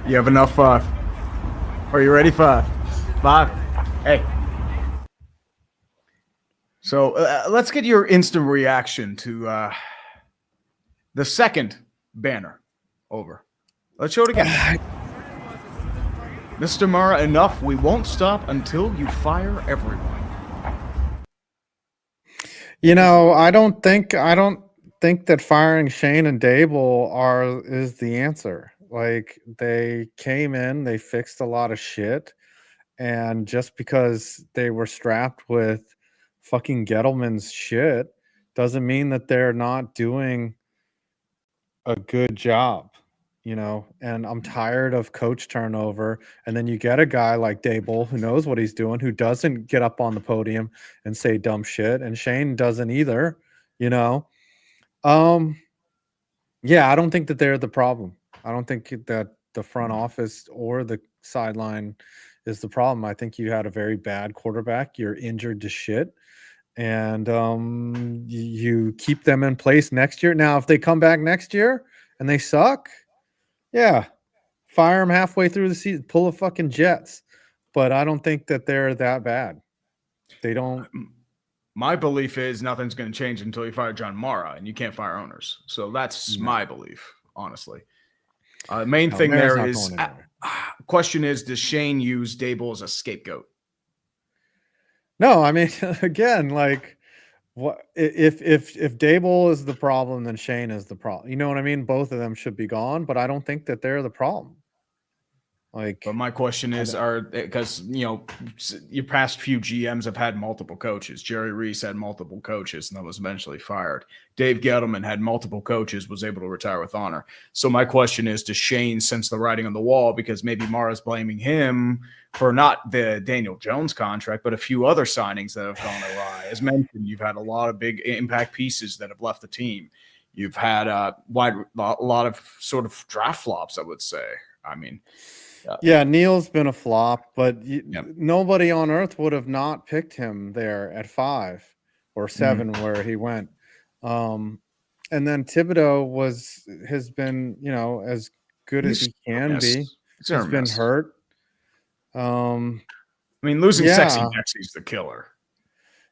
You have enough 5. Are you ready? 5. Hey. So let's get your instant reaction to the second banner. Over. Let's show it again. Mr. Murrah, enough. We won't stop until you fire everyone. You know, I don't think that firing Shane and Dable is the answer. Like, they came in, they fixed a lot of shit, and just because they were strapped with fucking Gettleman's shit doesn't mean that they're not doing a good job, you know. And I'm tired of coach turnover, and then you get a guy like Dable who knows what he's doing, who doesn't get up on the podium and say dumb shit, and Shane doesn't either, you know. Yeah, I don't think that they're the problem. I don't think that the front office or the sideline is the problem. I think you had a very bad quarterback. You're injured to shit, and you keep them in place next year. Now, if they come back next year and they suck, yeah, fire them halfway through the season, pull a fucking Jets. But I don't think that they're that bad. They don't. My belief is nothing's going to change until you fire John Mara, and you can't fire owners. So that's my belief, honestly. Main thing there is, question is, does Shane use Dable as a scapegoat? No, I mean, again, like, what if Dable is the problem, then Shane is the problem. You know what I mean? Both of them should be gone, but I don't think that they're the problem. Like, but my question is, because your past few GMs have had multiple coaches. Jerry Reese had multiple coaches and then was eventually fired. Dave Gettleman had multiple coaches, was able to retire with honor. So my question is, does Shane sense the writing on the wall? Because maybe Mara's blaming him for not the Daniel Jones contract, but a few other signings that have gone awry. As mentioned, you've had a lot of big impact pieces that have left the team. You've had a lot of sort of draft flops, I would say. I mean, yeah, Neil's been a flop, but nobody on earth would have not picked him there at 5 or 7 where he went. And then Thibodeau has been, as good as he can be. He's been hurt. I mean, losing Sexy Dexy's the killer.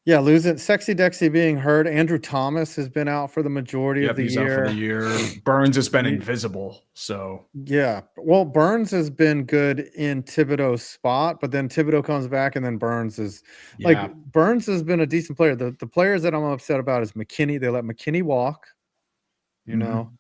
Yeah, losing Sexy Dexy being hurt. Andrew Thomas has been out for the majority of the he's year. Out for the year. Burns has been invisible. So yeah, well, Burns has been good in Thibodeau's spot, but then Thibodeau comes back, and then Burns is like Burns has been a decent player. The players that I'm upset about is McKinney. They let McKinney walk. You know,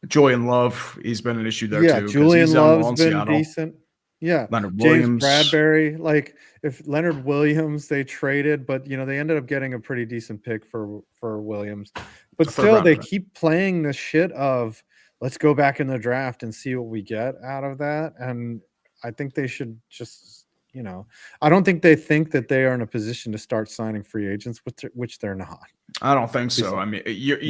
Julian Love. He's been an issue there too. Yeah, Julian Love's been decent. Yeah, Leonard Williams, James Bradbury. Like, if Leonard Williams, they traded, but they ended up getting a pretty decent pick for Williams. But still, they keep playing this shit of let's go back in the draft and see what we get out of that. And I think they should just, I don't think they think that they are in a position to start signing free agents, which they're not. I don't think so. I mean,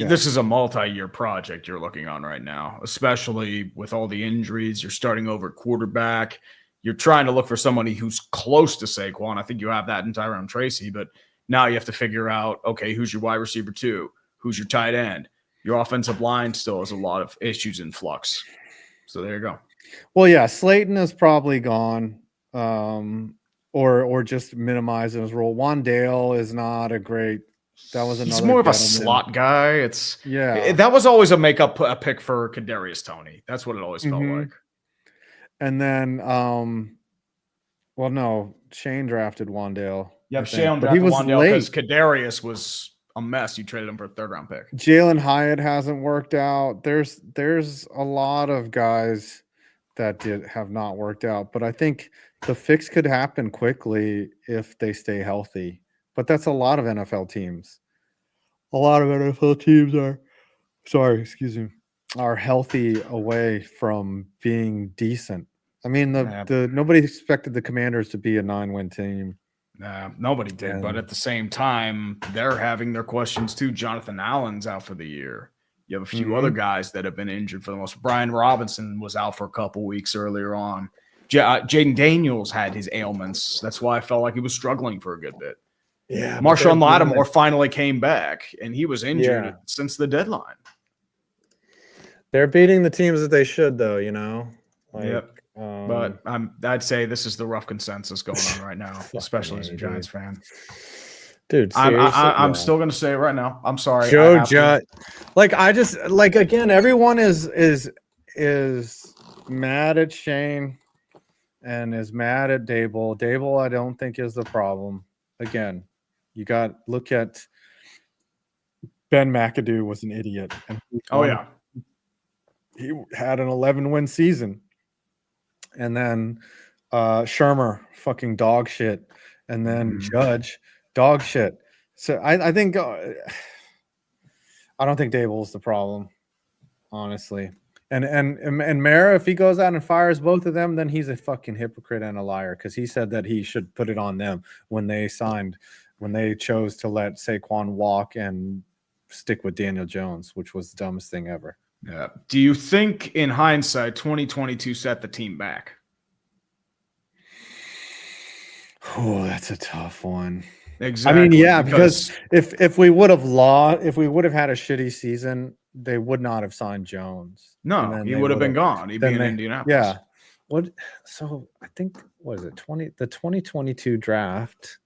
this is a multi-year project you're looking on right now, especially with all the injuries. You're starting over at quarterback. You're trying to look for somebody who's close to Saquon. I think you have that in Tyrone Tracy, but now you have to figure out, okay, who's your wide receiver 2? Who's your tight end? Your offensive line still has a lot of issues in flux. So there you go. Well, yeah, Slayton is probably gone, or just minimizing his role. Wandale is not a great. That was another. He's more of a slot guy. That was always a pick for Kadarius Toney. That's what it always felt like. And then, no, Shane drafted Wandale. Yeah, Shane drafted Wandale because Kadarius was a mess. You traded him for a 3rd-round pick. Jalen Hyatt hasn't worked out. There's a lot of guys that have not worked out, but I think the fix could happen quickly if they stay healthy. But that's a lot of NFL teams. A lot of NFL teams are healthy away from being decent. I mean, nobody expected the Commanders to be a 9-win team. Nobody did. But at the same time, they're having their questions too. Jonathan Allen's out for the year. You have a few other guys that have been injured for the most. Brian Robinson was out for a couple weeks earlier on. Jaden Daniels had his ailments. That's why I felt like he was struggling for a good bit. Yeah, Marshawn Lattimore finally came back, and he was injured since the deadline. They're beating the teams that they should, though, Yep. But I'd say this is the rough consensus going on right now, especially as a Giants fan. Dude, I'm still gonna say it right now. I'm sorry. Joe Judge. Like I just like again, everyone is mad at Shane and is mad at Dable. Dable, I don't think is the problem. Again, you got look at Ben McAdoo was an idiot. And he had an 11-win season. And then Shermer, fucking dog shit. And then Judge, dog shit. So I think I don't think Dable's the problem, honestly. And Mara, if he goes out and fires both of them, then he's a fucking hypocrite and a liar because he said that he should put it on them when they chose to let Saquon walk and stick with Daniel Jones, which was the dumbest thing ever. Yeah. Do you think, in hindsight, 2022 set the team back? Oh, that's a tough one. Exactly. I mean, yeah, because if we would have had a shitty season, they would not have signed Jones. No, he would have been gone. He'd be in Indianapolis. Yeah. So I think the 2022 draft.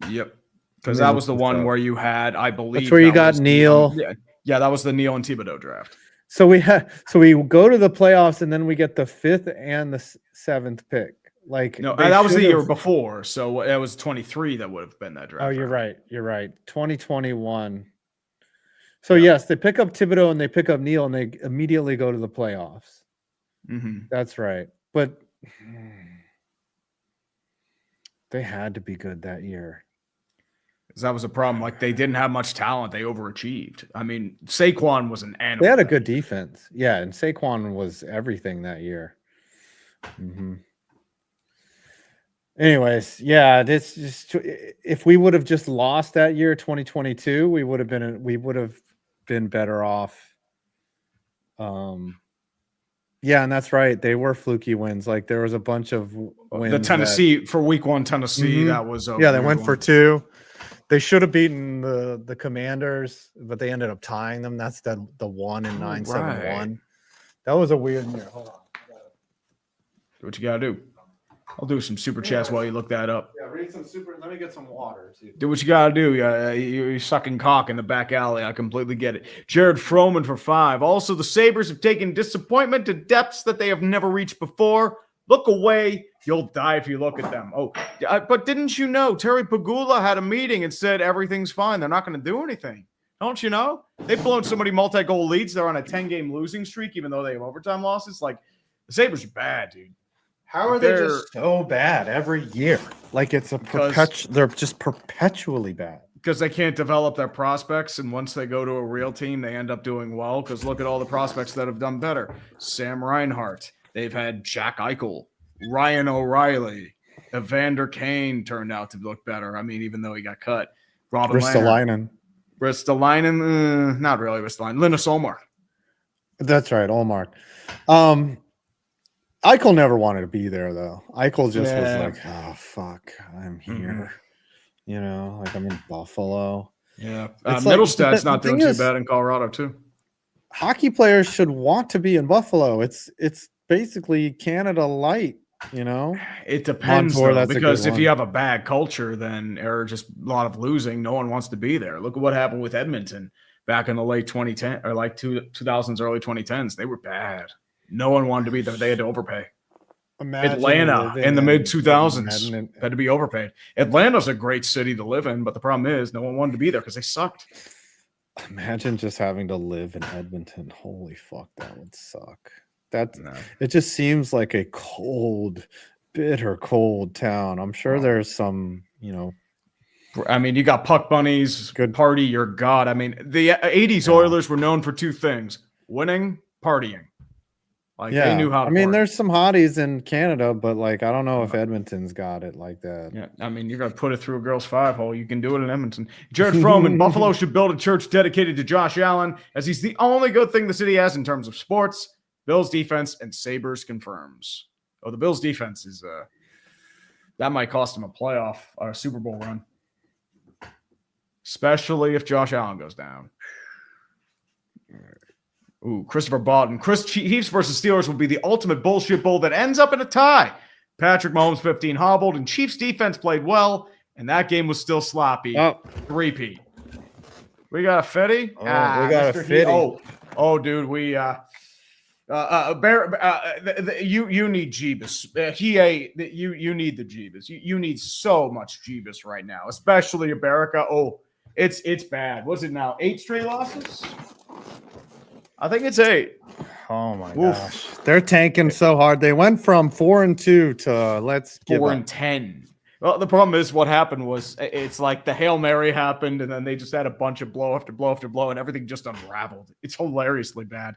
Yep. Because that was the one where you had, I believe, that's where you got Neil. Yeah, that was the Neil and Thibodeau draft. So we go to the playoffs and then we get the 5th and the 7th pick. Like no, that was the year before. So it was 23 that would have been that draft. Oh, you're right. 2021. So yes, they pick up Thibodeau and they pick up Neil and they immediately go to the playoffs. Mm-hmm. That's right. But they had to be good that year. That was a problem. Like they didn't have much talent. They overachieved. I mean, Saquon was an animal. They had a good defense. Yeah, and Saquon was everything that year. Mm-hmm. Anyways, yeah, this just if we would have just lost that year, 2022, we would have been better off. Yeah, and that's right. They were fluky wins. Like there was a bunch of wins. The Tennessee for week 1, Tennessee, that was they went for 2. They should have beaten the Commanders, but they ended up tying them. That's the 1 and 9-7-1. Right. That was a weird year. Hold on. Do what you gotta do. I'll do some super chats while you look that up. Yeah, read some super. Let me get some water too. Do what you gotta do. You're sucking cock in the back alley. I completely get it. Jared Froman for 5. Also, the Sabres have taken disappointment to depths that they have never reached before. Look away. You'll die if you look at them. Oh, but didn't you know Terry Pagula had a meeting and said everything's fine. They're not going to do anything. Don't you know? They've blown so many multi-goal leads. They're on a 10-game losing streak, even though they have overtime losses. Like, the Sabres are bad, dude. How are they just so bad every year? Like, it's they're just perpetually bad. Because they can't develop their prospects, and once they go to a real team, they end up doing well. Because look at all the prospects that have done better. Sam Reinhart. They've had Jack Eichel, Ryan O'Reilly, Evander Kane turned out to look better. I mean, even though he got cut. Robin Ristolainen, not really Ristolainen. Linus Ullmark. That's right, Ullmark. Eichel never wanted to be there, though. Eichel just was like, oh, fuck, I'm here. Mm-hmm. You know, like I'm in Buffalo. Yeah. Middlestad's not doing too bad in Colorado, too. Hockey players should want to be in Buffalo. It's basically Canada light, you know. It depends, though, because if you have a bad culture, then or just a lot of losing, no one wants to be there. Look at what happened with Edmonton back in the late 2010 or like 2000s, early 2010s. They were bad. No one wanted to be there. They had to overpay. Atlanta in the mid 2000s had to be overpaid. Atlanta's a great city to live in, but the problem is no one wanted to be there because they sucked. Imagine just having to live in Edmonton. Holy fuck, that would suck. It just seems like a cold, bitter cold town. I'm sure there's some, you know. I mean, you got puck bunnies, good party, your god. I mean, the 80s Oilers were known for 2 things: winning, partying. Like they knew how to party. There's some hotties in Canada, but like I don't know if Edmonton's got it like that. Yeah, I mean, you're gonna put it through a girl's 5-hole. You can do it in Edmonton. Jared Froman, Buffalo should build a church dedicated to Josh Allen, as he's the only good thing the city has in terms of sports. Bills defense and Sabres confirms. Oh, the Bills defense is that might cost them a playoff or a Super Bowl run, especially if Josh Allen goes down. Ooh, Christopher Bawden. Chiefs versus Steelers will be the ultimate bullshit bowl that ends up in a tie. Patrick Mahomes 15 hobbled, and Chiefs defense played well, and that game was still sloppy. Oh. Repeat. We got a Fetty? We got Mr. a Fitty. Oh, dude, we you need Jeebus. You need the Jeebus. You need so much Jeebus right now, especially Iberica. Oh, it's bad. What's it now? 8 straight losses? I think it's 8. Oh my gosh. They're tanking so hard. They went from 4-2 to let's give 4-10. Well, the problem is what happened was it's like the Hail Mary happened, and then they just had a bunch of blow after blow after blow, and everything just unraveled. It's hilariously bad.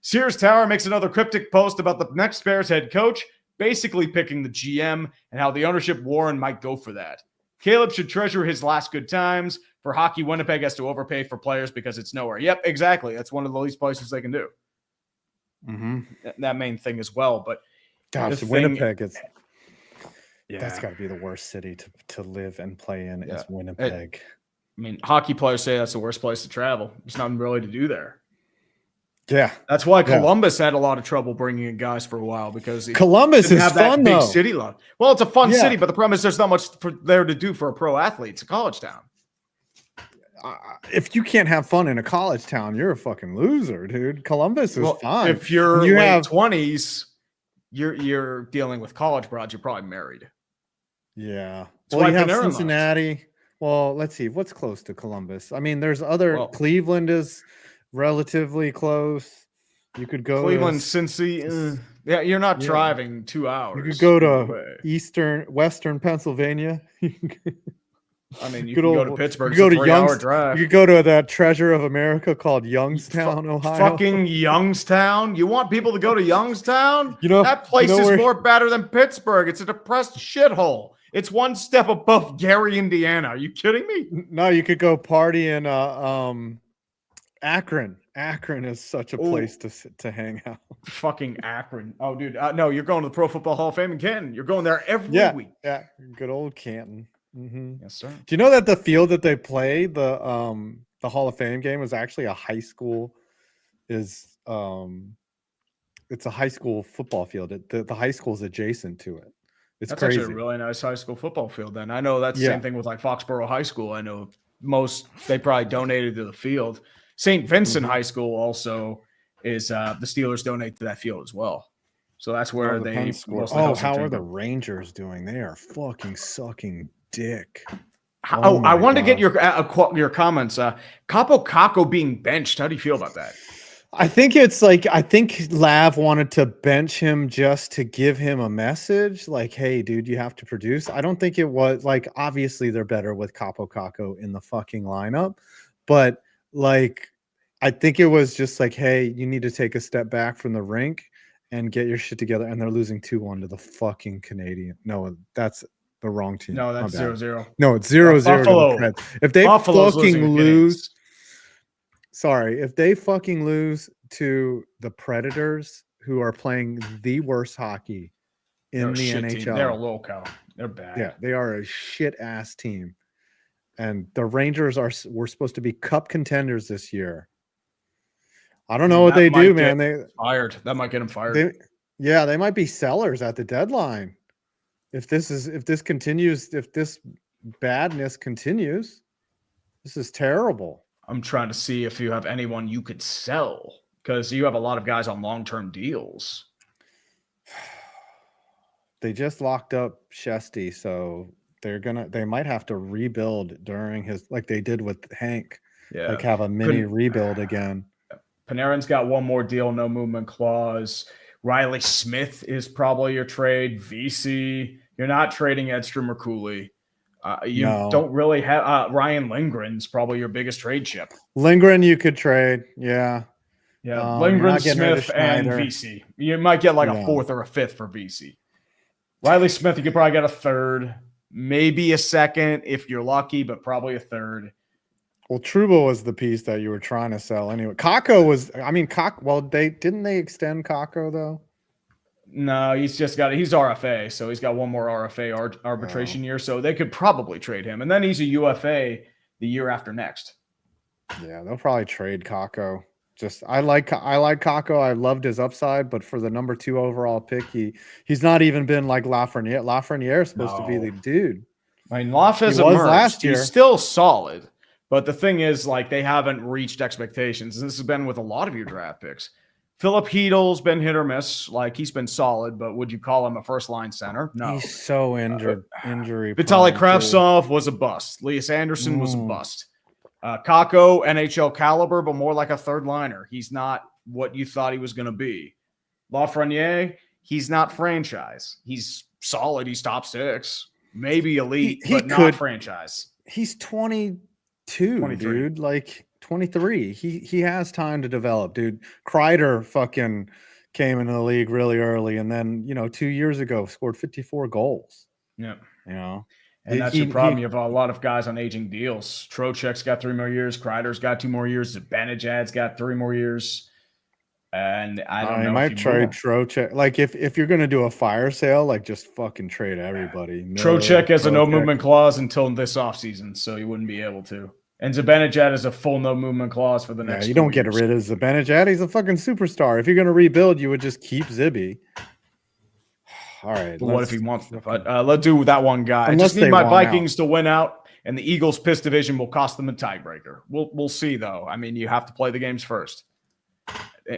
Sears Tower makes another cryptic post about the next Bears head coach, basically picking the GM and how the ownership Warren might go for that. Caleb should treasure his last good times. For hockey, Winnipeg has to overpay for players because it's nowhere. Yep, exactly. That's one of the least places they can do. Mm-hmm. That main thing as well. But gosh, Winnipeg is... Yeah. That's got to be the worst city to live and play in is Winnipeg. I mean, hockey players say that's the worst place to travel. There's nothing really to do there. Yeah. That's why Columbus had a lot of trouble bringing in guys for a while because Columbus is fun, though. City lot. Well, it's a fun city, but the problem is there's not much there to do for a pro athlete. It's a college town. If you can't have fun in a college town, you're a fucking loser, dude. Columbus is fun. If you're late 20s, you're dealing with college broads. You're probably married. Yeah. Well, you have Cincinnati. Well, let's see. What's close to Columbus? I mean, there's other. Cleveland is relatively close. You could go Cleveland, Cincy. Yeah, you're not driving 2 hours. You could go to Western Pennsylvania. I mean, you can go to Pittsburgh. You could go to 3-hour drive. You could go to that treasure of America called Youngstown, Ohio. Fucking Youngstown. You want people to go to Youngstown? That place is more better than Pittsburgh. It's a depressed shithole. It's one step above Gary, Indiana. Are you kidding me? No, you could go party in Akron. Akron is such a place to hang out. Fucking Akron. Oh, dude. No, you're going to the Pro Football Hall of Fame in Canton. You're going there every week. Yeah, good old Canton. Mm-hmm. Yes, sir. Do you know that the field that they play the Hall of Fame game is actually a high school? It's a high school football field. The high school is adjacent to it. That's crazy. Actually a really nice high school football field. Then I know that's the same thing with like Foxborough High School. I know they probably donated to the field. St. Vincent High School also is the Steelers donate to that field as well. So that's where they. How are the Rangers doing? They are fucking sucking dick. I wanted to get your comments. Capo Caco being benched. How do you feel about that? I think Lav wanted to bench him just to give him a message like, hey, dude, you have to produce. I don't think it was like, obviously they're better with Capo Caco in the fucking lineup, but like, I think it was just like, hey, you need to take a step back from the rink and get your shit together. And they're losing 2-1 to the fucking Canadian. No, that's the wrong team. No, that's 0-0. No, it's 0-0. Buffalo. If they fucking lose, if they fucking lose to the Predators, who are playing the worst hockey in the NHL. Team. They're a loco. They're bad. Yeah, they are a shit ass team. And the Rangers were supposed to be cup contenders this year. I don't know what they do, man. They fired. That might get them fired. They might be sellers at the deadline. If this continues, if this badness continues, this is terrible. I'm trying to see if you have anyone you could sell because you have a lot of guys on long-term deals. They just locked up Shesty, so they might have to rebuild during his, like they did with Hank. Yeah. Like have a mini rebuild again. Panarin's got one more deal, no movement clause. Riley Smith is probably your trade. VC, you're not trading Edstrom or Cooley. Don't really have Ryan Lindgren's probably your biggest trade chip. Lindgren you could trade, yeah. Lindgren, Smith, and VC. You might get like a fourth or a fifth for VC. Riley Smith, you could probably get a third, maybe a second if you're lucky, but probably a third. Well, Trouba was the piece that you were trying to sell anyway. Kakko was, didn't they extend Kakko though? No, he's RFA, so he's got one more RFA arbitration year, so they could probably trade him. And then he's a UFA the year after next. Yeah, they'll probably trade Kakko. Just I like Kako. I loved his upside, but for the number 2 overall pick, he's not even been like Lafreniere. Lafreniere is supposed to be the No. dude. I mean, Loff has He was emerged. last year. He's still solid. But the thing is, like, they haven't reached expectations. And this has been with a lot of your draft picks. Philip Heedle's been hit or miss. Like, he's been solid, but would you call him a first-line center? No. He's so injury. Vitaly prone, Kravtsov was a bust. Elias Anderson was a bust. Kako, NHL caliber, but more like a third liner. He's not what you thought he was going to be. Lafreniere, he's not franchise. He's solid. He's top 6. Maybe elite, but not franchise. He's 22, 23. Dude. Like 23. He has time to develop, dude. Kreider fucking came into the league really early, and then 2 years ago scored 54 goals. Yeah, and that's your problem. You have a lot of guys on aging deals. Trocheck's got 3 more years. Kreider's got 2 more years. Zibanejad's got 3 more years. And I don't know. I might trade Trocheck. Like if you're gonna do a fire sale, like just fucking trade everybody. Trocheck has a no movement clause until this offseason, so you wouldn't be able to. And Zibanejad has a full no movement clause for the next. You don't get rid of Zibanejad. He's a fucking superstar. If you're gonna rebuild, you would just keep Zibby. All right. But what if he wants to? But let's do that one guy. I just need my Vikings to win out, and the Eagles' piss division will cost them a tiebreaker. We'll see though. I mean, you have to play the games first.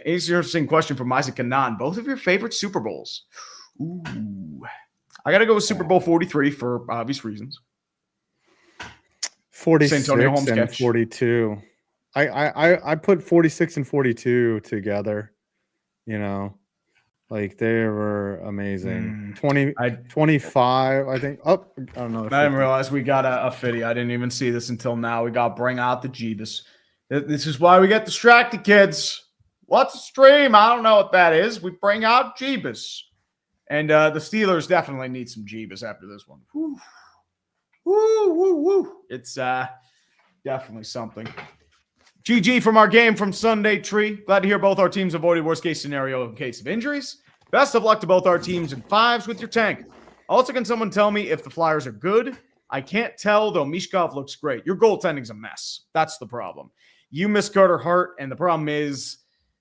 Interesting question from Isaac Kanan. Both of your favorite Super Bowls? Ooh, I got to go with Super Bowl 43 for obvious reasons. 46 and 42. I put 46 and 42 together. Like they were amazing. 25, I think. Oh, I don't know. I didn't realize we got a fitty. I didn't even see this until now. We got bring out the Jeebus. This is why we get distracted, kids. What's a stream? I don't know what that is. We bring out Jeebus. And the Steelers definitely need some Jeebus after this one. Woo. Woo, woo, woo. It's definitely something. GG from our game from Sunday Tree. Glad to hear both our teams avoided worst-case scenario in case of injuries. Best of luck to both our teams in 5s with your tank. Also, can someone tell me if the Flyers are good? I can't tell, though Mishkov looks great. Your goaltending's a mess. That's the problem. You miss Carter Hart, and the problem is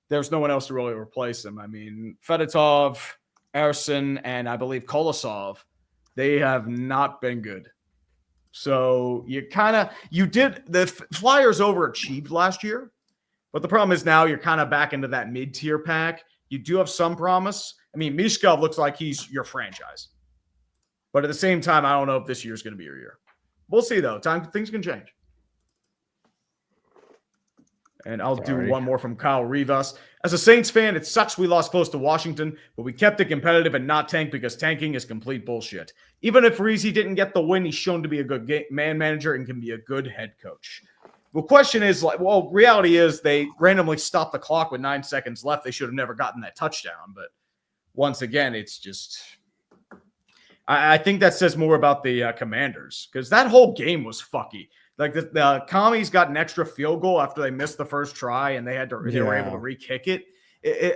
there's no one else to really replace him. I mean, Fedotov, Erson, and I believe Kolosov, they have not been good. So the Flyers overachieved last year, but the problem is now you're kind of back into that mid-tier pack. You do have some promise. I mean, Mishkov looks like he's your franchise. But at the same time, I don't know if this year's going to be your year. We'll see, though. Things can change. And I'll do one more from Kyle Rivas. As a Saints fan, it sucks we lost close to Washington, but we kept it competitive and not tank because tanking is complete bullshit. Even if Reese didn't get the win, he's shown to be a good man manager and can be a good head coach. The question is, reality is they randomly stopped the clock with 9 seconds left. They should have never gotten that touchdown. But once again, it's just I think that says more about the Commanders because that whole game was fucky. Like the Commies got an extra field goal after they missed the first try, and they were able to re-kick it.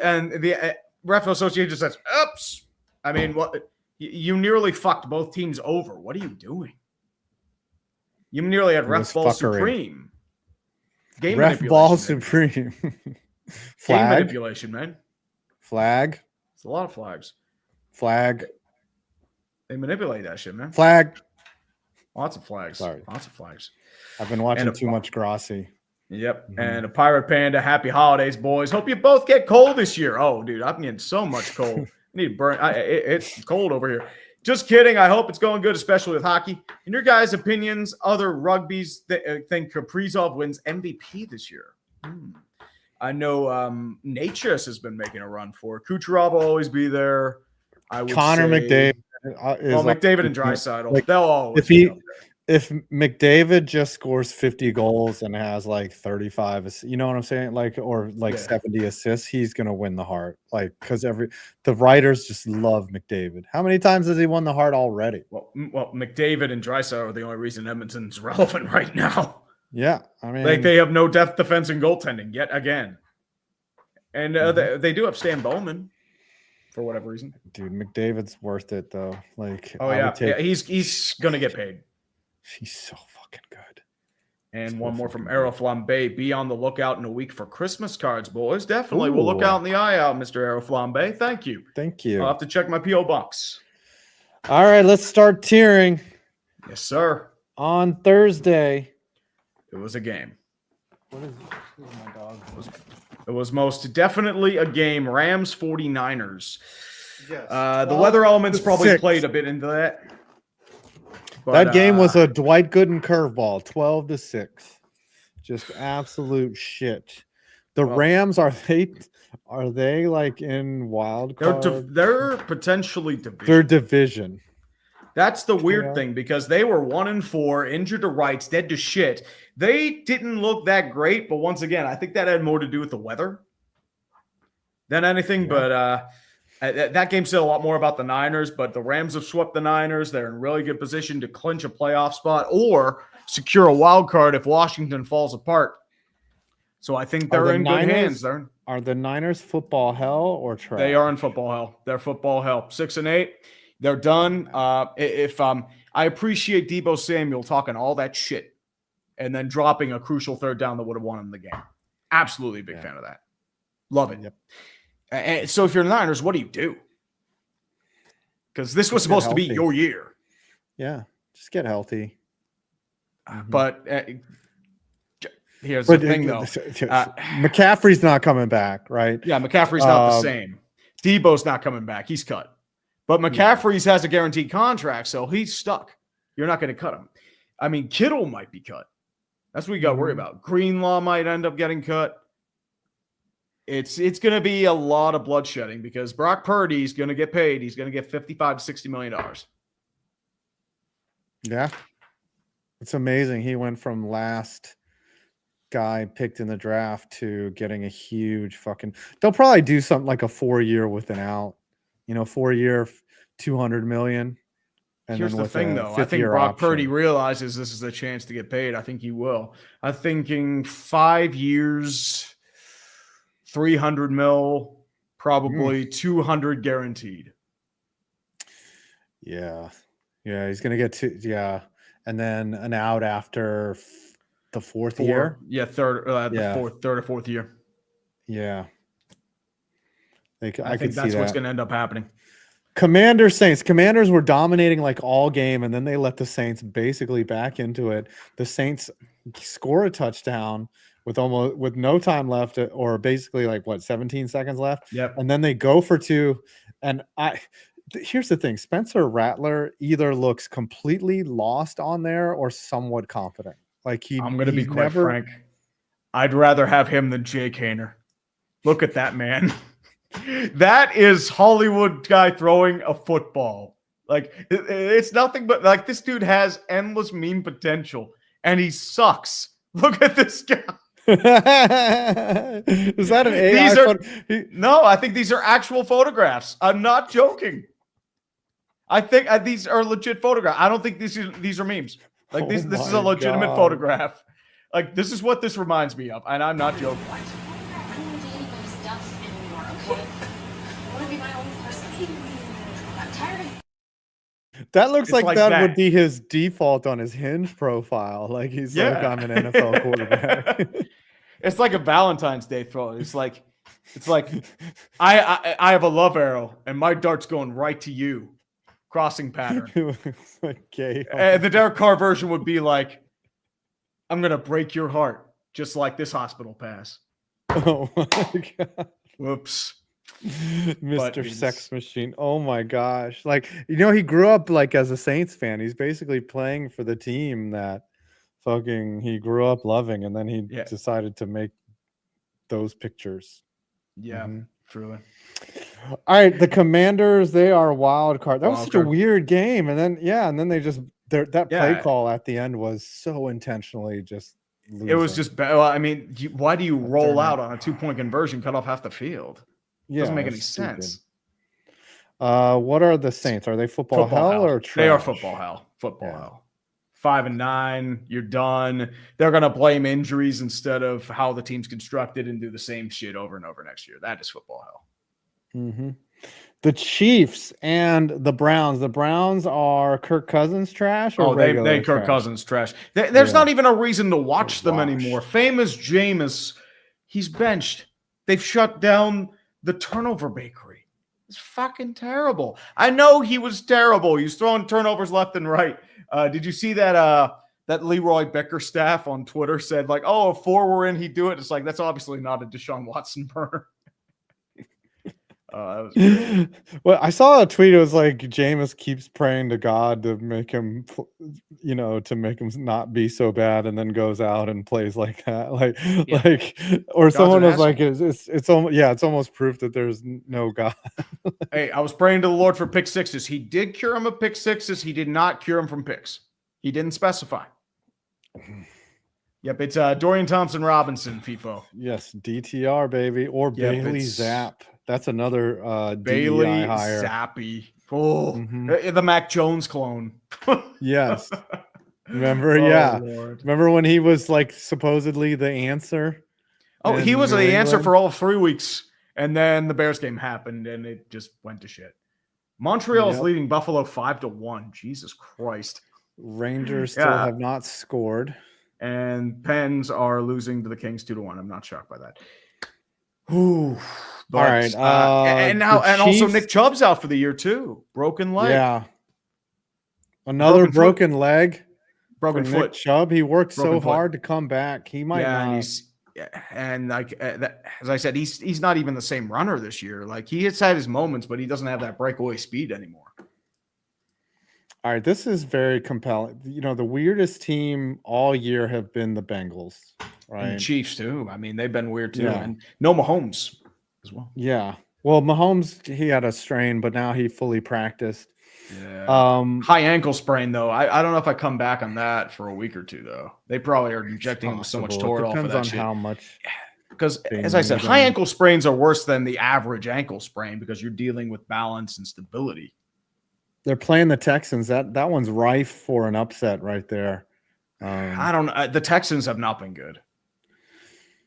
And the ref association just says, "Oops." I mean, what? You nearly fucked both teams over. What are you doing? You nearly had ref ball supreme. Ref ball supreme. Flag game manipulation, man. Flag. It's a lot of flags. Flag. They manipulate that shit, man. Flag. Lots of flags. Sorry. Lots of flags. I've been watching too much Grossi. Yep. Mm-hmm. And a Pirate Panda. Happy holidays, boys. Hope you both get cold this year. Oh, dude, I'm getting so much cold. I need to burn. It's cold over here. Just kidding. I hope it's going good, especially with hockey. In your guys' opinions, other rugbies think Kaprizov wins MVP this year. I know Natchez has been making a run for it. Kucherov will always be there. I would Connor say, McDavid. McDavid and Draisaitl. They'll always be up there. If McDavid just scores 50 goals and has 35, you know what I'm saying? 70 assists, he's going to win the Hart. Because the writers just love McDavid. How many times has he won the Hart already? Well, McDavid and Draisaitl are the only reason Edmonton's relevant right now. Yeah. I mean, they have no depth, defense, and goaltending yet again. And they do have Stan Bowman. For whatever reason, dude, McDavid's worth it though. He's gonna get paid. He's so fucking good. And one more from Aero Flambe. Be on the lookout in a week for Christmas cards, boys. Definitely. We'll look out in the eye out, Mr. Aero Flambe. Thank you. Thank you. I'll have to check my P.O. box. All right, let's start tiering. Yes, sir. On Thursday. It was a game. What is it? Oh, my dog. It was most definitely a game. Rams 49ers. Yes. The weather elements probably played a bit into that. But, that game was a Dwight Gooden curveball, 12-6. Just absolute shit. The Rams, are they like in wild card? They're potentially division. They're division. That's the weird thing, because they were 1-4, injured to rights, dead to shit. They didn't look that great, but once again, I think that had more to do with the weather than anything. Yeah. But that game said a lot more about the Niners, but the Rams have swept the Niners. They're in really good position to clinch a playoff spot or secure a wild card if Washington falls apart. So I think they're in good hands. Are the Niners football hell or trash? They are in football hell. They're football hell. 6-8. They're done. I appreciate Deebo Samuel talking all that shit and then dropping a crucial third down that would have won him the game. Absolutely a big fan of that. Love it. Yep. And so if you're the Niners, what do you do? Because this was supposed to be your year. Yeah, just get healthy. But here's the thing, though. McCaffrey's not coming back, right? Yeah, McCaffrey's not the same. Deebo's not coming back. He's cut. But McCaffrey's has a guaranteed contract, so he's stuck. You're not going to cut him. I mean, Kittle might be cut. That's what you got to worry about. Greenlaw might end up getting cut. It's going to be a lot of bloodshedding because Brock Purdy's going to get paid. He's going to get $55 to $60 million. Yeah. It's amazing. He went from last guy picked in the draft to getting a huge fucking – they'll probably do something like a 4-year with an out. 4-year, $200 million. And here's the thing, though. I think Brock Purdy realizes this is a chance to get paid. I think he will. I'm thinking 5 years, $300 million, probably $200 guaranteed. Yeah. Yeah, he's going to get to – yeah. And then an out after the fourth year. Yeah, third or fourth year. Yeah. I think that's what's going to end up happening. Commanders Saints. Commanders were dominating like all game, and then they let the Saints basically back into it. The Saints score a touchdown with no time left, or basically 17 seconds left. Yep. And then they go for two. And here's the thing: Spencer Rattler either looks completely lost on there or somewhat confident. I'm going to be quite frank. I'd rather have him than Jake Haener. Look at that man. That is Hollywood guy throwing a football. It's nothing but this dude has endless meme potential and he sucks. Look at this guy. Is that an AI? No, I think these are actual photographs. I'm not joking. I think these are legit photographs. I don't think these are memes. This is a legitimate photograph. This is what this reminds me of, and I'm not joking. That looks like that would be his default on his Hinge profile. He's I'm an NFL quarterback. It's like a Valentine's Day throw. It's like I have a love arrow and my dart's going right to you. Crossing pattern. Okay. The Derek Carr version would be like, I'm gonna break your heart, just like this hospital pass. Oh my god. Whoops. Mr. Sex Machine. Oh my gosh. He grew up as a Saints fan. He's basically playing for the team that he grew up loving, and then he decided to make those pictures. Yeah, truly. All right, the Commanders, they are a wild card. That was such a weird game. And then they just that play call at the end was so intentionally just losing. It was just bad. Well, I mean, why do you roll out on a 2-point conversion, cut off half the field? Yeah, doesn't make any sense. What are the Saints? Are they football hell or trash? They are football hell. Football hell. 5-9, you're done. They're gonna blame injuries instead of how the team's constructed and do the same shit over and over next year. That is football hell. Mm-hmm. The Chiefs and the Browns. The Browns are Kirk Cousins trash or regular they Kirk trash? Cousins trash. There's not even a reason to watch them Wash. anymore. Famous Jameis, he's benched. They've shut down the turnover bakery. It's fucking terrible. I know he was terrible. He was throwing turnovers left and right. Did you see that? That Leroy Bickerstaff on Twitter said like, "Oh, if 4 were in, he'd do it." It's like that's obviously not a Deshaun Watson burner. Well, I saw a tweet. It was like Jameis keeps praying to God to make him, to make him not be so bad, and then goes out and plays like that, or God's someone was asshole. like, it's almost, it's almost proof that there's no God. Hey, I was praying to the Lord for pick sixes. He did cure him of pick sixes. He did not cure him from picks. He didn't specify. Yep, it's Dorian Thompson-Robinson, FIFO. Yes, DTR baby, or Bailey Zapp. That's another Bailey DEI hire. Zappy. Oh, the Mac Jones clone. Yes. Remember? Lord. Remember when he was like supposedly the answer? Oh, he was the answer for all of 3 weeks. And then the Bears game happened and it just went to shit. Montreal's leading Buffalo 5-1. Jesus Christ. Rangers still have not scored. And Pens are losing to the Kings 2-1. I'm not shocked by that. Ooh. But, all right. And also Nick Chubb's out for the year too. Broken leg. Yeah. Another broken leg. Broken foot. Nick Chubb. He worked so hard to come back. He might not. And like as I said, he's not even the same runner this year. Like he has had his moments, but he doesn't have that breakaway speed anymore. All right, this is very compelling. The weirdest team all year have been the Bengals, right? And the Chiefs too. I mean, they've been weird too. Yeah. And no Mahomes as well. Yeah. Well, Mahomes, he had a strain, but now he fully practiced. Yeah. High ankle sprain though. I don't know if I come back on that for a week or two though. They probably are injecting him with so much Toradol for that Depends on shit. how much. Because as I said, high ankle sprains are worse than the average ankle sprain because you're dealing with balance and stability. They're playing the Texans. That one's rife for an upset right there. I don't know. The Texans have not been good.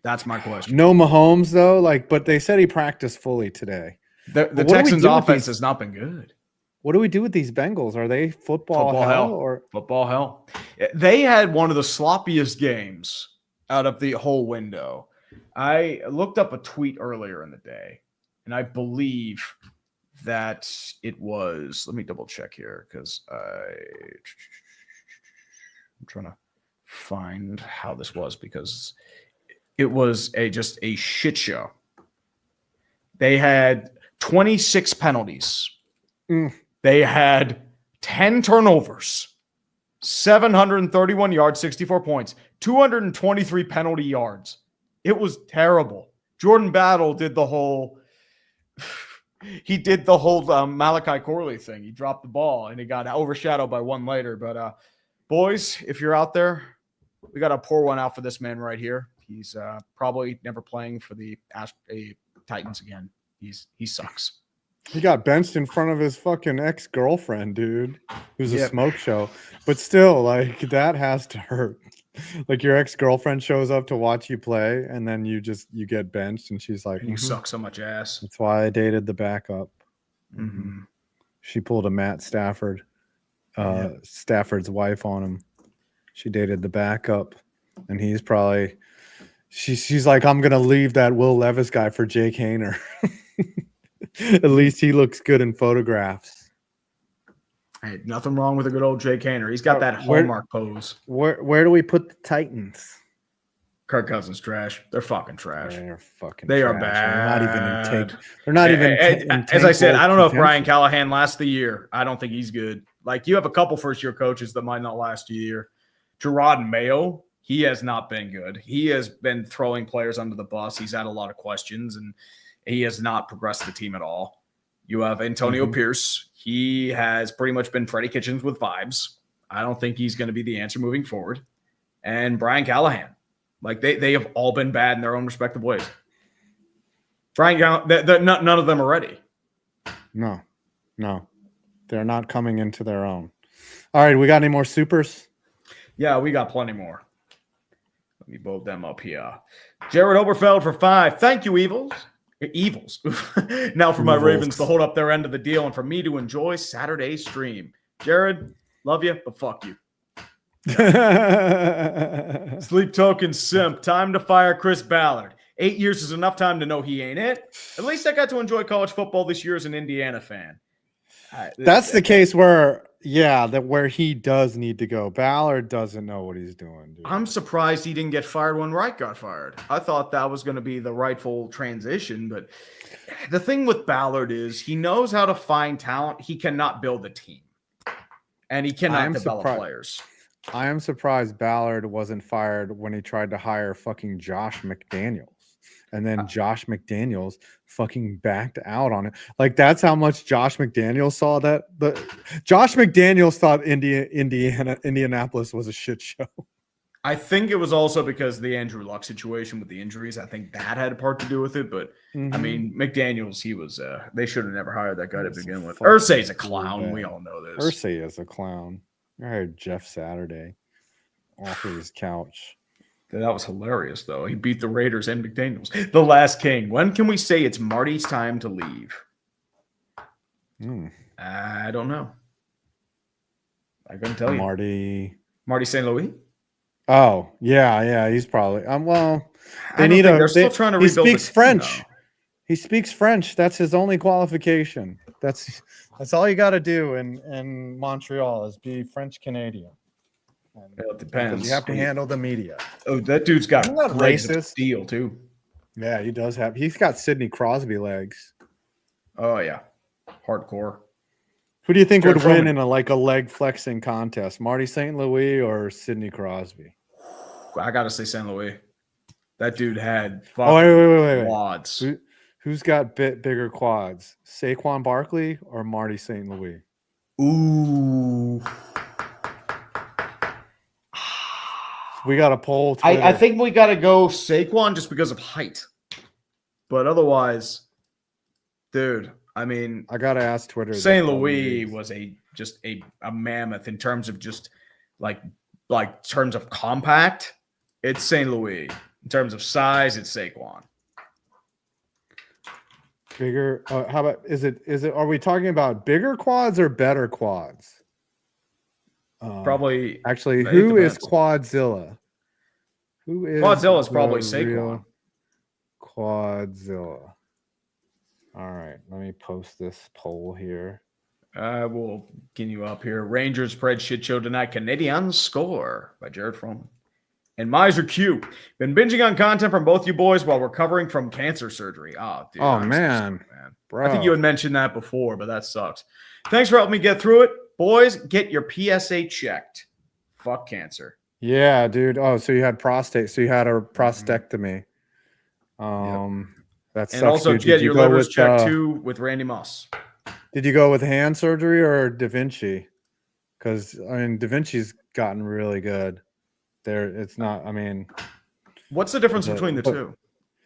That's my question. No Mahomes though, but they said he practiced fully today. The Texans' offense has not been good. What do we do with these Bengals? Are they football hell or football hell? They had one of the sloppiest games out of the whole window. I looked up a tweet earlier in the day, and I believe that it was. Let me double check here because I'm trying to find how this was because it was just a shit show. They had 26 penalties. They had 10 turnovers, 731 yards, 64 points, 223 penalty yards. It was terrible. Jordan Battle did the whole Malachi Corley thing. He dropped the ball and he got overshadowed by one later. But boys, if you're out there, we got to pour one out for this man right here. He's probably never playing for the Titans again. He sucks. He got benched in front of his fucking ex-girlfriend, dude. Who's a smoke show. But still, that has to hurt. Your ex-girlfriend shows up to watch you play, and then you get benched, and she's like, "You suck so much ass." That's why I dated the backup. Mm-hmm. She pulled a Matt Stafford, Stafford's wife on him. She dated the backup, and he's probably. She's like, I'm gonna leave that Will Levis guy for Jake Haener. At least he looks good in photographs. Hey, nothing wrong with a good old Jake Haener. He's got that hallmark pose. Where do we put the Titans? Kirk Cousins trash. They're fucking trash. They are bad. They're not even. As I said, I don't know if Brian Callahan lasts the year. I don't think he's good. You have a couple first-year coaches that might not last a year. Gerard Mayo, he has not been good. He has been throwing players under the bus. He's had a lot of questions, and he has not progressed the team at all. You have Antonio Pierce. He has pretty much been Freddie Kitchens with vibes. I don't think he's going to be the answer moving forward. And Brian Callahan. They have all been bad in their own respective ways. None of them are ready. No. They're not coming into their own. All right, we got any more supers? Yeah, we got plenty more. Let me bolt them up here. Jared Oberfeld for 5. Thank you, Evils. Evils. Now for my Evils. Ravens to hold up their end of the deal and for me to enjoy Saturday's stream. Jared, love you, but fuck you. Sleep token simp. Time to fire Chris Ballard. 8 years is enough time to know he ain't it. At least I got to enjoy college football this year as an Indiana fan. That's the case where he does need to go. Ballard doesn't know what he's doing. Dude. I'm surprised he didn't get fired when Wright got fired. I thought that was going to be the rightful transition, but the thing with Ballard is he knows how to find talent. He cannot build a team, and he cannot develop players. I am surprised Ballard wasn't fired when he tried to hire fucking Josh McDaniels. And then Josh McDaniels fucking backed out on it. Like, that's how much Josh McDaniels saw that. Josh McDaniels thought Indianapolis was a shit show. I think it was also because of the Andrew Luck situation with the injuries. I think that had a part to do with it. But, I mean, McDaniels, he was they should have never hired that guy to begin with. Irsay's a clown. We all know this. Irsay is a clown. I heard Jeff Saturday off of his couch. That was hilarious, though. He beat the Raiders and McDaniels. The last king. When can we say it's Marty's time to leave? I don't know. I couldn't tell you. Marty St. Louis? Oh, yeah. He's probably. Well, they're still trying to rebuild. He speaks French. He speaks French. That's his only qualification. That's all you got to do in Montreal is be French Canadian. It depends. You have to handle the media. Oh, that dude's got legs of steel too. Yeah, he does have. He's got Sidney Crosby legs. Oh yeah, hardcore. Who do you think would win in a leg flexing contest? Marty St. Louis or Sidney Crosby? I gotta say St. Louis. That dude had wait. quads. Who's got bigger quads? Saquon Barkley or Marty St. Louis? Ooh. We got a poll. I think we got to go Saquon just because of height. But otherwise, dude, I mean, I got to ask Twitter. St. Louis was just a mammoth in terms of just like terms of compact. It's St. Louis. In terms of size, it's Saquon. Bigger. How about is it? Are we talking about bigger quads or better quads? Probably. Actually, who is Quadzilla? Quadzilla is probably Saquon. Quadzilla. All right, let me post this poll here. We'll get you up here. Rangers spread shit show tonight. Canadiens score by Jared Froman. And Miser Q. Been binging on content from both you boys while recovering from cancer surgery. Oh, dude. Oh, man. So sorry, bro. I think you had mentioned that before, but that sucks. Thanks for helping me get through it. Boys, get your PSA checked. Fuck cancer. Yeah, dude. Oh, so you had prostate. So you had a prostatectomy. That sucks. And also dude. get your livers checked too with Randy Moss. Did you go with hand surgery or Da Vinci? Because I mean, Da Vinci's gotten really good. It's not. I mean, what's the difference between the two?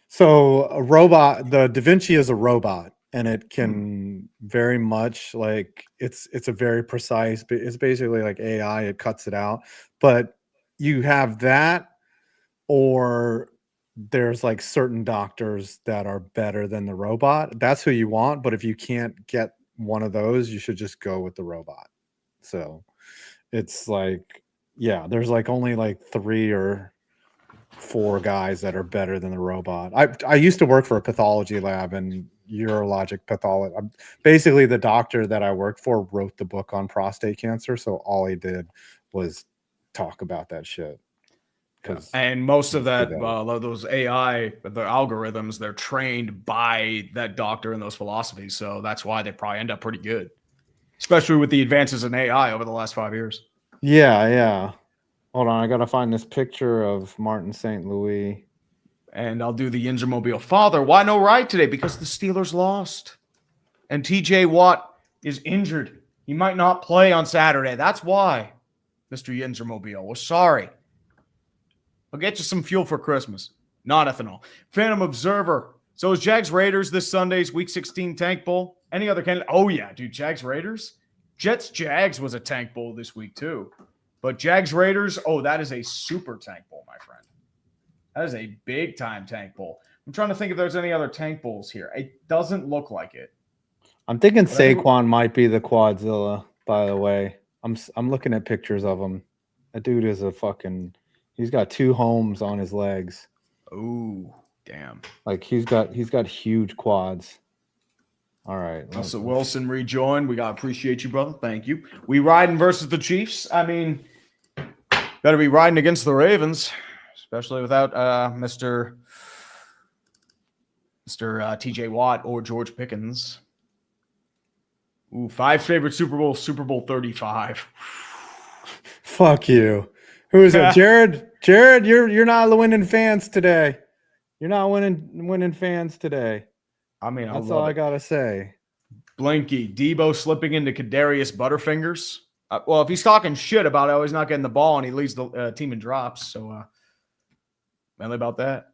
So a robot, the Da Vinci is a robot, and it can very much like it's a very precise. It's basically like AI. It cuts it out, but you have that, or there's like certain doctors that are better than the robot. That's who you want. But if you can't get one of those, you should just go with the robot. So it's like, yeah, there's like only like 3 or 4 guys that are better than the robot. I used to work for a pathology lab and urologic pathology. Basically, the doctor that I worked for wrote the book on prostate cancer. So all he did was talk about that shit. And most of that, those AI, the algorithms, they're trained by that doctor and those philosophies. So that's why they probably end up pretty good, especially with the advances in AI over the last 5 years. Yeah. Hold on, I gotta find this picture of Martin St. Louis. And I'll do the Yinzermobile. Father, why no ride today? Because the Steelers lost. And TJ Watt is injured. He might not play on Saturday. That's why, Mr. Yinzermobile. We're sorry. I'll get you some fuel for Christmas. Not ethanol. Phantom Observer. So is Jags Raiders this Sunday's Week 16 Tank Bowl? Any other candidate? Oh, yeah, dude. Jags Raiders? Jets Jags was a Tank Bowl this week, too. But Jags Raiders, that is a super Tank Bowl, my friend. That is a big time tank bowl. I'm trying to think if there's any other tank bowls here. It doesn't look like it. I'm thinking But I think- Saquon might be the Quadzilla, by the way. I'm looking at pictures of him. That dude is he's got 2 homes on his legs. Ooh, damn. Like he's got huge quads. All right. Russell Wilson rejoined. We got to appreciate you, brother. Thank you. We riding versus the Chiefs. I mean, better be riding against the Ravens, especially without Mr. TJ Watt or George Pickens. Ooh, 5 favorite Super Bowl 35. Fuck you. Who is it? Jared? Jared, you're not winning fans today. You're not winning fans today. I mean, that's all I gotta say. Blinky, Debo slipping into Kadarius Butterfingers. Well, if he's talking shit about how he's not getting the ball and he leads the team in drops, so mainly about that.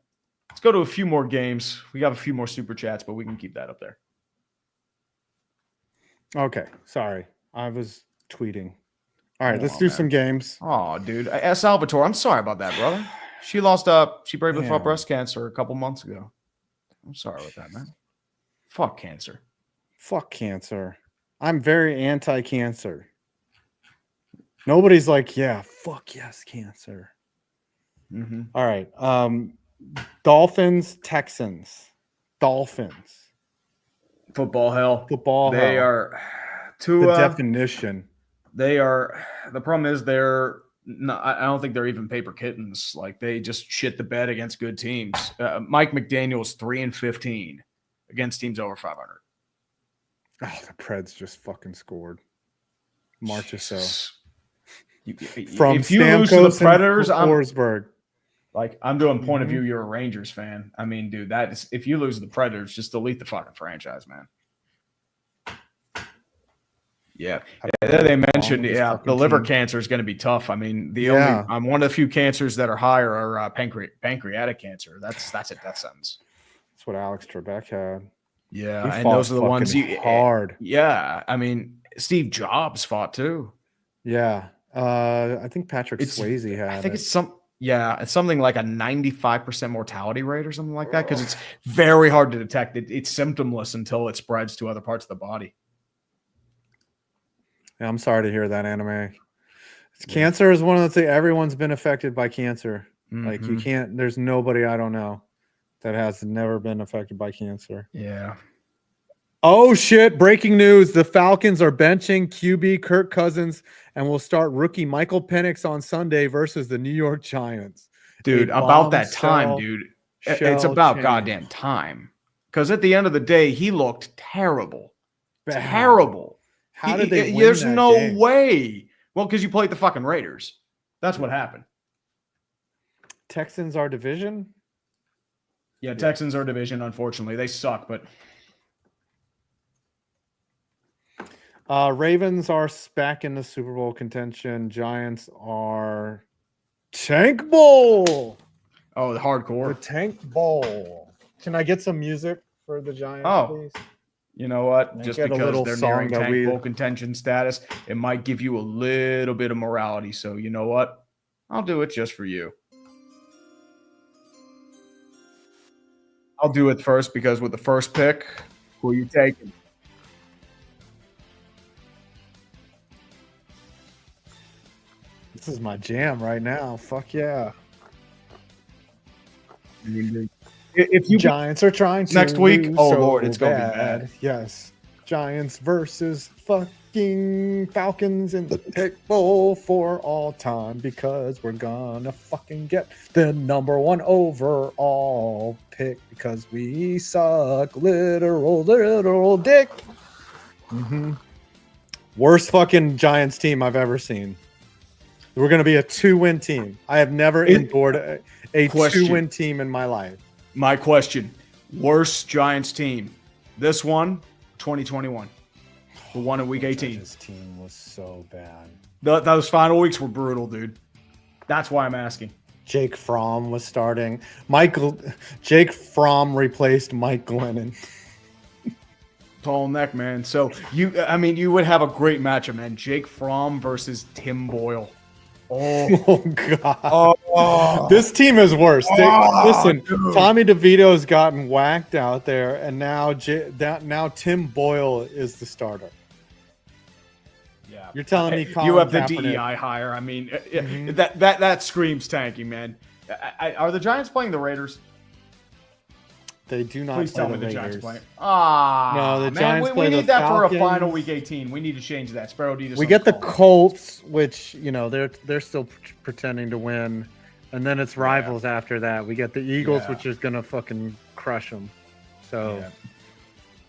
Let's go to a few more games. We got a few more super chats, but we can keep that up there. Okay, sorry, I was tweeting. All right, let's do some games. Oh, dude, Salvatore, I'm sorry about that, brother. She lost she bravely fought breast cancer a couple months ago. I'm sorry about that, man. Fuck cancer. Fuck cancer. I'm very anti-cancer. Nobody's like, yeah, fuck yes, cancer. Mm-hmm. All right. Dolphins, Texans. Dolphins. Football hell. They are the definition. They are. The problem is they're not, I don't think they're even paper kittens. Like they just shit the bed against good teams. Mike McDaniel's 3-15 against teams over 500. Oh, the Preds just fucking scored. March or so. From if you lose to the Predators, Forsberg. I'm doing point of view. You're a Rangers fan. I mean, dude, that is if you lose to the Predators, just delete the fucking franchise, man. Yeah, they mentioned the liver cancer is going to be tough. I mean, I'm one of the few cancers that are higher are pancreatic cancer. That's a death sentence. That's what Alex Trebek had. Yeah, and those are the ones hard. Yeah, I mean, Steve Jobs fought too. Yeah, I think Patrick Swayze had. I think it's something like a 95% mortality rate or something like that because it's very hard to detect. It's symptomless until it spreads to other parts of the body. Yeah, I'm sorry to hear that, Anime. Cancer is one of the things. Everyone's been affected by cancer. Mm-hmm. Like you can't. There's nobody I don't know that has never been affected by cancer. Yeah. Oh shit! Breaking news: the Falcons are benching QB Kirk Cousins and will start rookie Michael Penix on Sunday versus the New York Giants. Dude, about that time, dude. It's about goddamn time. Because at the end of the day, he looked terrible. Terrible. How did they win There's that no game? way. Well, because you played the fucking Raiders. That's what happened. Texans are division? Yeah, Texans are division, unfortunately. They suck, but... Ravens are back in the Super Bowl contention. Giants are Tank Bowl. Oh, the hardcore. The Tank Bowl. Can I get some music for the Giants, please? You know what? Just because they're nearing Tank Bowl contention status, it might give you a little bit of morality. So you know what? I'll do it just for you. I'll do it first because with the first pick, who are you taking? This is my jam right now. Fuck yeah. If you Giants are trying to next week, Lord, it's gonna be bad. Yes, Giants versus fucking Falcons in the Pick Bowl for all time because we're gonna fucking get the #1 overall pick because we suck, literal dick. Worst fucking Giants team I've ever seen. We're gonna be a 2-win team. I have never endured a 2-win team in my life. My question, worst Giants team. This one, 2021. The one in week 18. This team was so bad. Those final weeks were brutal, dude. That's why I'm asking. Jake Fromm was starting. Jake Fromm replaced Mike Glennon. Tall neck, man. So you would have a great matchup, man. Jake Fromm versus Tim Boyle. Oh God. Oh. This team is worse. Listen, dude. Tommy DeVito's gotten whacked out there, and now Tim Boyle is the starter. Yeah, You're telling me you have the Kaepernick- DEI hire. I mean, that screams tanking, man. Are the Giants playing the Raiders? They do not. Please play tell me the the Giants Raiders. playing. No, the man, Giants we play need the that for a final Falcons. week 18. We need to change that. Sparrow D. We get the Colts, which they're still pretending to win, and then it's rivals after that. We get the Eagles, which is gonna fucking crush them. So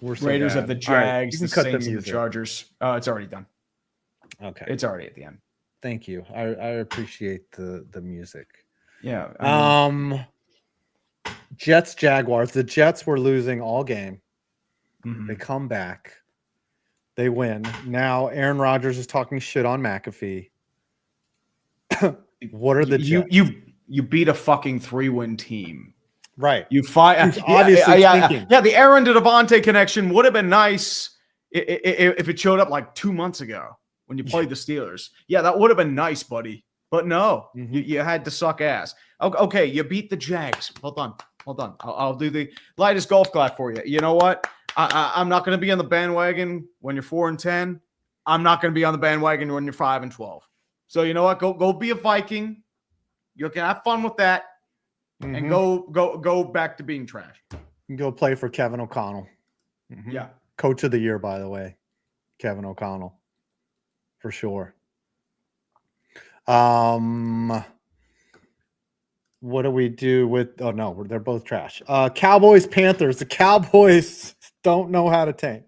we're so Raiders bad. of the All right, Jags, you can the cut the Saints, and the music. Chargers. It's already done. Okay, It's already at the end. thank you. I appreciate the music. Yeah. Jets Jaguars. The Jets were losing all game. Mhm. They come back. They win. Now Aaron Rodgers is talking shit on McAfee. What are the Jets? You beat a fucking 3-win team. Right. You fight. Obviously thinking. Yeah, the Aaron to Devontae connection would have been nice if it showed up like 2 months ago when you played the Steelers. Yeah, that would have been nice, buddy. But no, you had to suck ass. Okay, you beat the Jags. Hold on. I'll do the lightest golf clap for you. You know what? I'm not going to be on the bandwagon when you're 4-10. I'm not going to be on the bandwagon when you're 5-12. So you know what? Go be a Viking. You can have fun with that, and go back to being trash. Go play for Kevin O'Connell. Yeah, Coach of the year, by the way, Kevin O'Connell, for sure. What do we do with? Oh no, they're both trash. Cowboys, Panthers. The Cowboys don't know how to tank.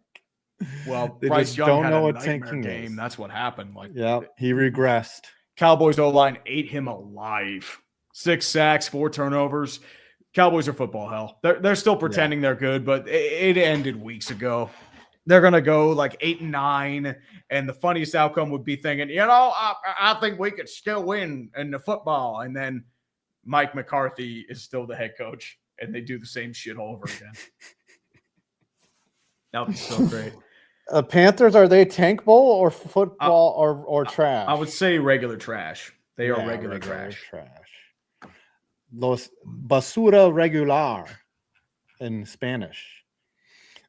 well, They Bryce just Young don't had know a what nightmare tanking game. is. That's what happened. Like, Yeah, he regressed. Cowboys O-line ate him alive. 6 sacks, 4 turnovers. Cowboys are football hell. They're still pretending they're good, but it ended weeks ago. They're gonna go like 8-9, and the funniest outcome would be thinking, I think we could still win in the football, and then Mike McCarthy is still the head coach, and they do the same shit all over again. That would be so great. Panthers, are they tank bowl or football or trash? I would say regular trash. They are regular trash. Los basura regular in Spanish.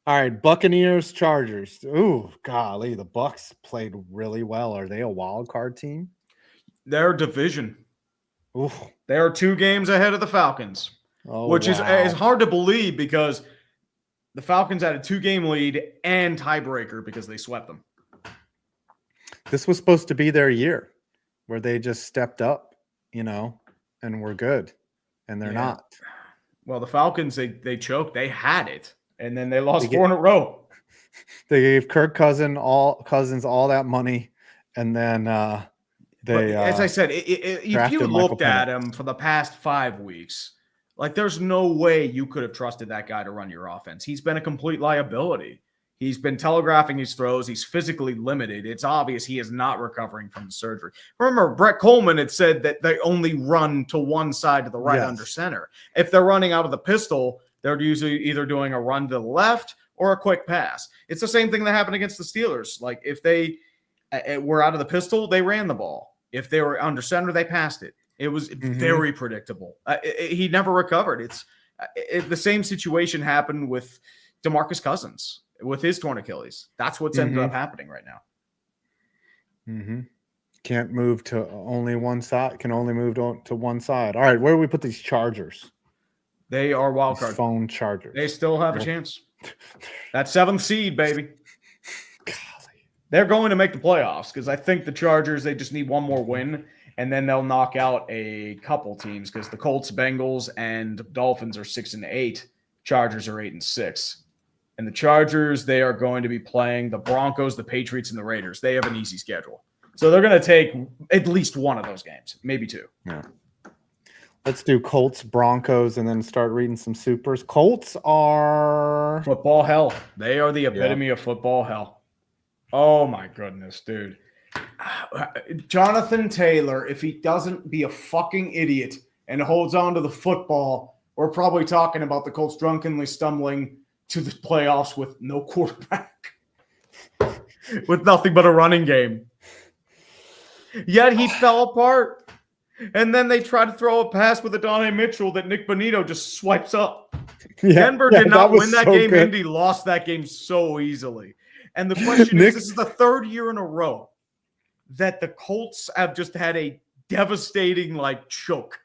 All right, Buccaneers, Chargers. Ooh, golly, the Bucs played really well. Are they a wild card team? Their division. Ooh. They are 2 games ahead of the Falcons, which is hard to believe because the Falcons had a 2-game lead and tiebreaker because they swept them. This was supposed to be their year where they just stepped up, and we're good, and they're not. Well, the Falcons, they choked. They had it, and then they lost 4 in a row. They gave Kirk Cousins all that money, and then as I said, if you looked at him for the past 5 weeks, like there's no way you could have trusted that guy to run your offense. He's been a complete liability. He's been telegraphing his throws. He's physically limited. It's obvious he is not recovering from the surgery. Remember, Brett Coleman had said that they only run to one side to the right under center. If they're running out of the pistol, they're usually either doing a run to the left or a quick pass. It's the same thing that happened against the Steelers. Like if they were out of the pistol, they ran the ball. If they were under center, they passed it. It was very predictable. He never recovered. It's the same situation happened with DeMarcus Cousins with his torn Achilles. That's what's ended up happening right now. Can't move to only one side. Can only move to one side. All right, where do we put these Chargers? They are wild card. Phone Chargers. They still have a chance. That 7th seed, baby. They're going to make the playoffs because I think the Chargers, they just need one more win, and then they'll knock out a couple teams because the Colts, Bengals, and Dolphins are 6-8. Chargers are 8-6. And the Chargers, they are going to be playing the Broncos, the Patriots, and the Raiders. They have an easy schedule. So they're going to take at least one of those games, maybe 2. Yeah. Let's do Colts, Broncos, and then start reading some supers. Colts are football hell. They are the epitome of football hell. Oh, my goodness, dude. Jonathan Taylor, if he doesn't be a fucking idiot and holds on to the football, we're probably talking about the Colts drunkenly stumbling to the playoffs with no quarterback, with nothing but a running game. Yet he fell apart. And then they tried to throw a pass with Adonai Mitchell that Nick Bonito just swipes up. Denver did not win that game. Good. Indy lost that game so easily. And the question is, this is the third year in a row that the Colts have just had a devastating choke.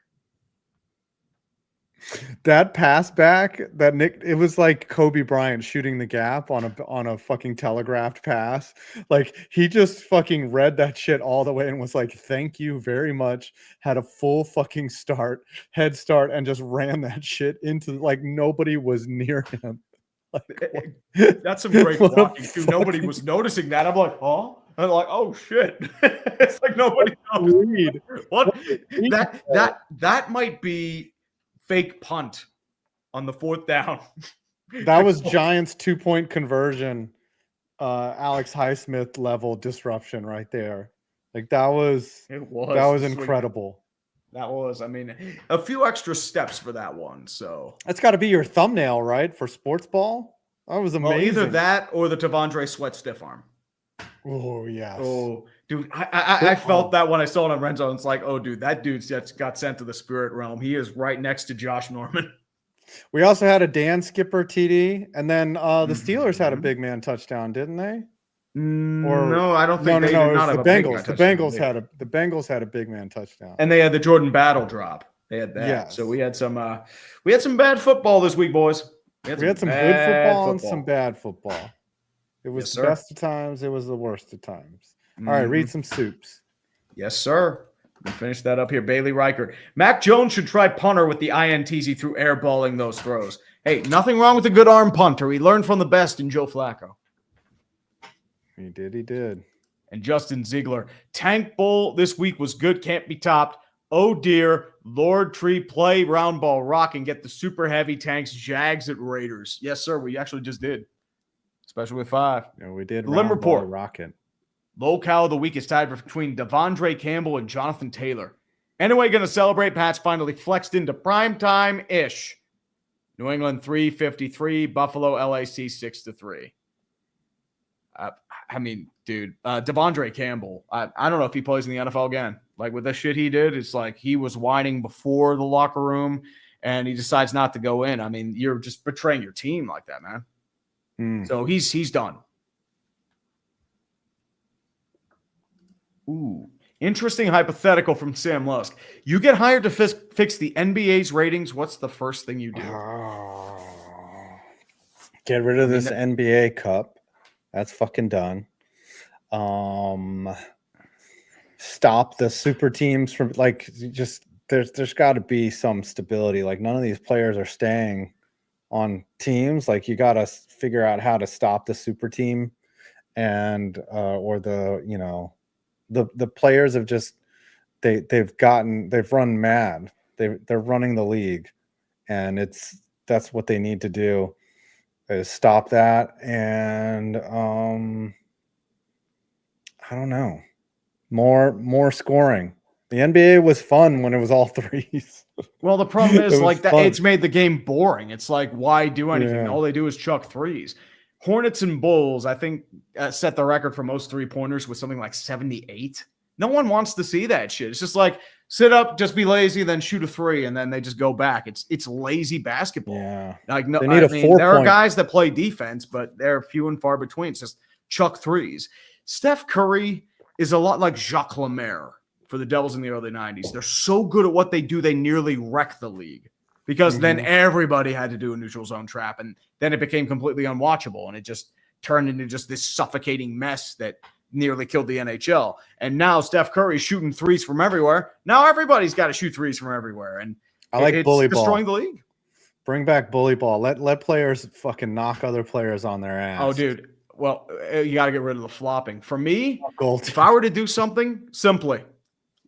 That pass back, that Nick, it was like Kobe Bryant shooting the gap on a fucking telegraphed pass. Like he just fucking read that shit all the way and was like, "Thank you very much." Had a full fucking head start, and just ran that shit into nobody was near him. That's some great blocking too. Nobody was noticing that. I'm like, oh. I'm like, oh shit! It's like nobody knows. What? That might be fake punt on the 4th down. That was Giants 2-point conversion, Alex Highsmith level disruption right there. That was incredible. That was, a few extra steps for that one. So that's got to be your thumbnail, right, for Sports Ball? That was amazing. Well, either that or the Tavondre Sweat stiff arm. Oh yes. Oh, dude, I felt that when I saw it on Red Zone. It's like, oh, dude, that dude just got sent to the spirit realm. He is right next to Josh Norman. We also had a Dan Skipper TD, and then the Steelers had a big man touchdown, didn't they? No, I don't think they did not have the Bengals. The Bengals had a big man touchdown, and they had the Jordan Battle drop. They had that. Yes. So we had some bad football this week, boys. We had some good football and some bad football. It was the best of times. It was the worst of times. All right, read some soups. Yes, sir. We finish that up here. Bailey Reichert. Mac Jones should try punter with the INTs he threw airballing those throws. Hey, nothing wrong with a good arm punter. He learned from the best in Joe Flacco. He did. And Justin Ziegler. Tank Bowl this week was good. Can't be topped. Oh, dear. Lord Tree play round ball rock and get the super heavy tanks Jags at Raiders. Yes, sir. We actually just did. Especially with 5. Yeah, we did. Limb report. Rocket. Low cow of the week is tied between Devondre Campbell and Jonathan Taylor. Anyway, going to celebrate. Pats finally flexed into prime time-ish. New England 353, Buffalo LAC 6-3. Dude, Devondre Campbell. I don't know if he plays in the NFL again. With the shit he did, it's like he was whining before the locker room, and he decides not to go in. You're just betraying your team like that, man. So he's done. Ooh, interesting hypothetical from Sam Lusk. You get hired to fix the NBA's ratings. What's the first thing you do? Get rid of this NBA Cup. That's fucking done. Stop the super teams from there's got to be some stability. None of these players are staying on teams. You got to figure out how to stop the super team, and or the players have just they've run mad. They're running the league, and that's what they need to do is stop that. And I don't know, more scoring. The NBA was fun when it was all threes. Well, the problem is it's made the game boring. It's why do anything? Yeah. All they do is chuck threes. Hornets and Bulls, I think, set the record for most three-pointers with something like 78. No one wants to see that shit. It's just sit up, just be lazy, then shoot a three, and then they just go back. It's lazy basketball. Yeah. They need there are guys that play defense, but they're few and far between. It's just chuck threes. Steph Curry is a lot like Jacques Lemaire for the Devils in the early 90s. They're so good at what they do, they nearly wreck the league. Because then everybody had to do a neutral zone trap, and then it became completely unwatchable, and it just turned into just this suffocating mess that nearly killed the NHL. And now Steph Curry's shooting threes from everywhere. Now everybody's got to shoot threes from everywhere, and I like bully ball. Destroying the league. Bring back bully ball. Let players fucking knock other players on their ass. Oh, dude. Well, you got to get rid of the flopping. For me, if I were to do something, simply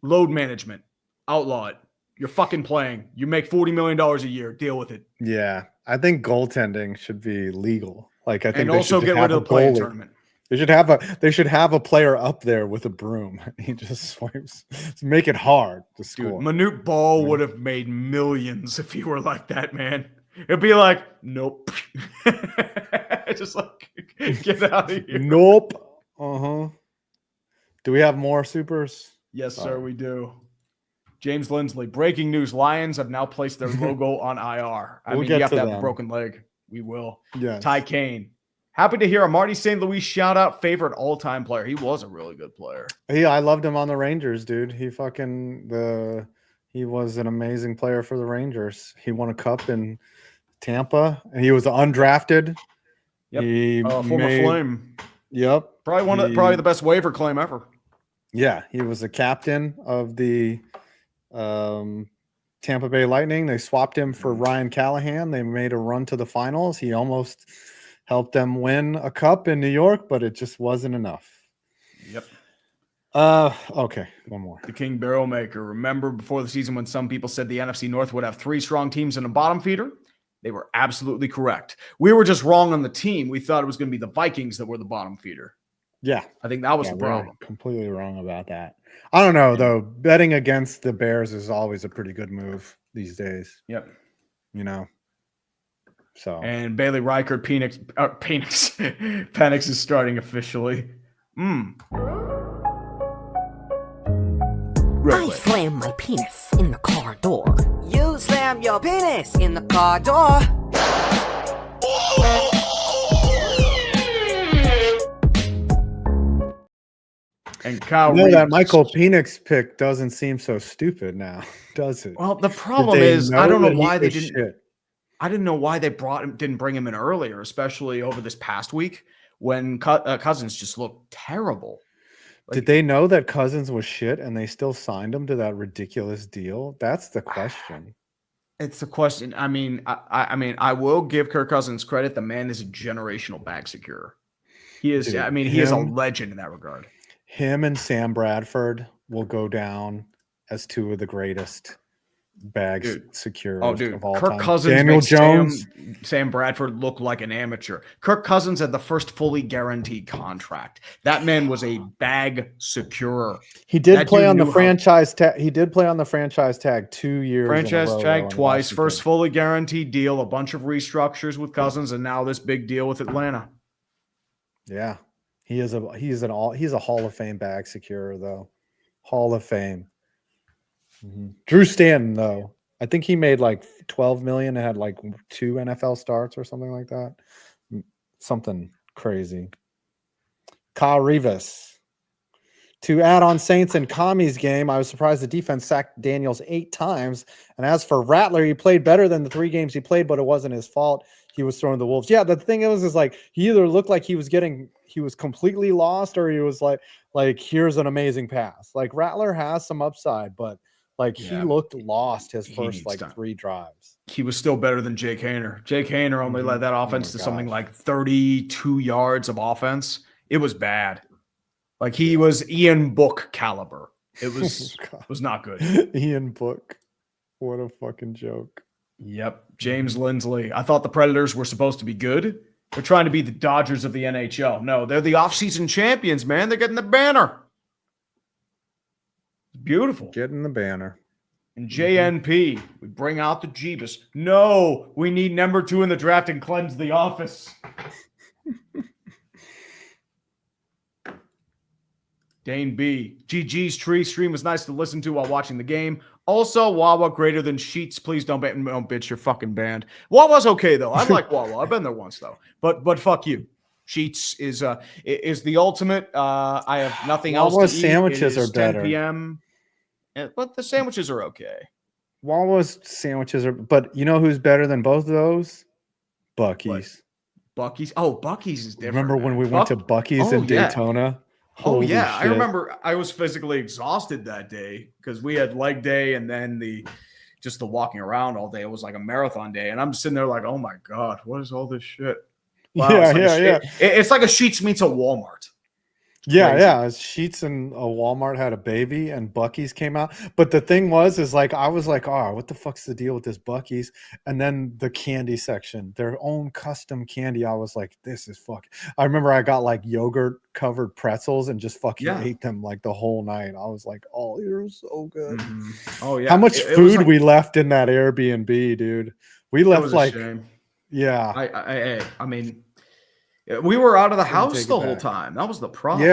load management, outlaw it. You're fucking playing. You make $40 million a year. Deal with it. Yeah, I think goaltending should be legal. I think and also get rid of the play tournament. They should have a player up there with a broom. He just swipes. Make it hard to score. Dude, Manute Ball would have made millions if he were like that, man. It'd be like, nope. Just get out of here. Nope. Do we have more supers? Yes, Sorry. sir, we do. James Lindsley, breaking news. Lions have now placed their logo on IR. I We'll mean, get you have to to have them. a broken leg. We will. Yes. Ty Kane. Happy to hear a Marty St. Louis shout out favorite all-time player. He was a really good player. I loved him on the Rangers, dude. He was an amazing player for the Rangers. He won a cup in Tampa, and he was undrafted. Yep. Former Flame. Yep. Probably the best waiver claim ever. Yeah, he was a captain of the Tampa Bay Lightning. They swapped him for Ryan Callahan. They made a run to the finals. He almost helped them win a cup in New York, but it just wasn't enough. Yep. Okay, one more. The King Barrel Maker. Remember before the season when some people said the NFC North would have 3 strong teams and a bottom feeder? They were absolutely correct. We were just wrong on the team. We thought it was going to be the Vikings that were the bottom feeder. Yeah. I think that was the problem. Completely wrong about that. I don't know, though. Betting against the Bears is always a pretty good move these days. Yep. You know. So. And Bailey Reichert, Penix is starting officially. I slam my penis in the car door. You slam your penis in the car door. And Kyle that Michael Penix pick doesn't seem so stupid now, does it? Well, the problem is I don't know why they didn't. Shit. I didn't know why they didn't bring him in earlier, especially over this past week when Cousins just looked terrible. Did they know that Cousins was shit and they still signed him to that ridiculous deal? That's the question. It's the question. I mean, I will give Kirk Cousins credit. The man is a generational bag securer. He is. Dude, he is a legend in that regard. Him and Sam Bradford will go down as 2 of the greatest bag securers of all Kirk time. Cousins Daniel makes Jones, Sam Bradford look like an amateur. Kirk Cousins had the first fully guaranteed contract. That man was a bag securer. He did play on the franchise tag. He did play on the franchise tag 2 years. Franchise tag twice. First fully guaranteed deal. A bunch of restructures with Cousins, and now this big deal with Atlanta. Yeah, he's a Hall of Fame bag securer though. Hall of Fame. Mm-hmm. Drew Stanton, though, I think he made like $12 million and had like 2 NFL starts or something like that. Something crazy. Kyle Rivas. To add on Saints and Commies game, I was surprised the defense sacked Daniels 8 times. And as for Rattler, he played better than the 3 games he played, but it wasn't his fault. He was throwing the Wolves. Yeah, the thing is like he either looked like he was completely lost, or he was like here's an amazing pass. Like Rattler has some upside, but he looked lost his first 3 drives. He was still better than Jake Haener. Jake Haener only led that offense to something like 32 yards of offense. It was bad. Like he was Ian Book caliber. It was was not good. Ian Book. What a fucking joke. Yep. James Lindsley. I thought the Predators were supposed to be good. They're trying to be the Dodgers of the NHL. No, they're the offseason champions, man. They're getting the banner. Beautiful. Getting the banner. And JNP, we bring out the Jeebus. No, we need number 2 in the draft and cleanse the office. Dane B. GG's tree stream was nice to listen to while watching the game. Also, Wawa greater than Sheetz. Please don't bitch your fucking band. Wawa's okay though. I like Wawa. I've been there once though. But fuck you. Sheetz is the ultimate. I have nothing else to eat. Sandwiches are 10 better. p.m. But the sandwiches are okay. Wawa's sandwiches are, but you know who's better than both of those? Buc-ee's. Buc-ee's. Oh, Buc-ee's is different. Remember when we went to Buc-ee's in Daytona? Holy shit. I remember I was physically exhausted that day because we had leg day and then the walking around all day. It was like a marathon day. And I'm just sitting there like, oh my God, what is all this shit? Wow, it's like a Sheetz meets a Walmart. Yeah. Sheetz and a Walmart had a baby and Buc-ee's came out. But the thing was I was like, oh, what the fuck's the deal with this Buc-ee's? And then the candy section, their own custom candy. I was like, this is fuck. I remember I got like yogurt covered pretzels and just fucking ate them like the whole night. I was like, oh, you're so good. Mm-hmm. Oh yeah. How much food we left in that Airbnb, dude? We left like, yeah. I mean, we were out of the house the whole time. That was the problem.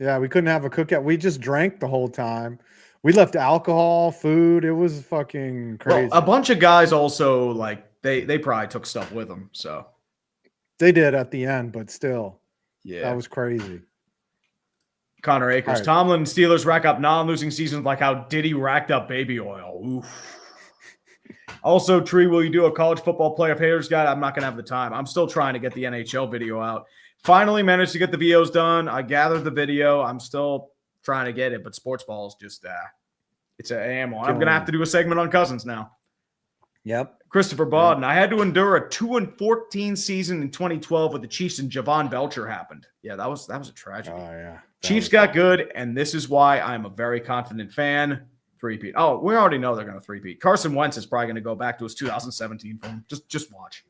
Yeah, we couldn't have a cookout. We just drank the whole time. We left alcohol, food. It was fucking crazy. Well, a bunch of guys also like they probably took stuff with them. So They did at the end, but still, yeah, that was crazy. Connor Akers. Right. Tomlin Steelers rack up non-losing seasons like how Diddy racked up baby oil. Oof. Also, Tree, will you do a college football playoff haters guide? I'm not going to have the time. I'm still trying to get the NHL video out. Finally managed to get the VOs done. I gathered the video. I'm still trying to get it, but sports ball is just it's an ammo. I'm going to have to do a segment on Cousins now. Yep. Christopher Bodden. I had to endure a 2-14 season in 2012 with the Chiefs and Javon Belcher happened. Yeah, that was a tragedy. Oh yeah. Chiefs got good, and this is why I'm a very confident fan. Three-peat. Oh, we already know they're going to three-peat. Carson Wentz is probably going to go back to his 2017 form. Just watch.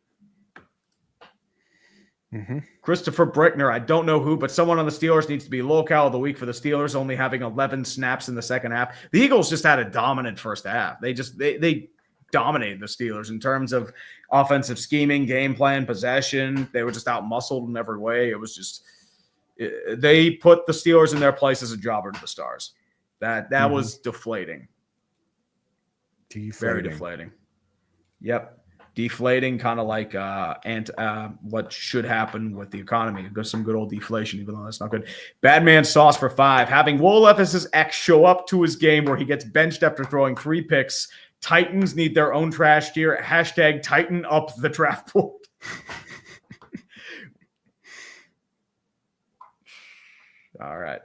Mm-hmm. Christopher Brickner. I don't know who, but someone on the Steelers needs to be locale of the week for the Steelers, only having 11 snaps in the second half. The Eagles just had a dominant first half. They dominated the Steelers in terms of offensive scheming, game plan, possession. They were just out-muscled in every way. It was just they put the Steelers in their place as a jobber to the Stars. That was deflating. Very deflating. Yep. Deflating, kind of like what should happen with the economy. Some good old deflation, even though that's not good. Bad man sauce for 5. Having Will Levis's ex show up to his game where he gets benched after throwing 3 picks. Titans need their own trash year. # Tighten up the draft board. All right.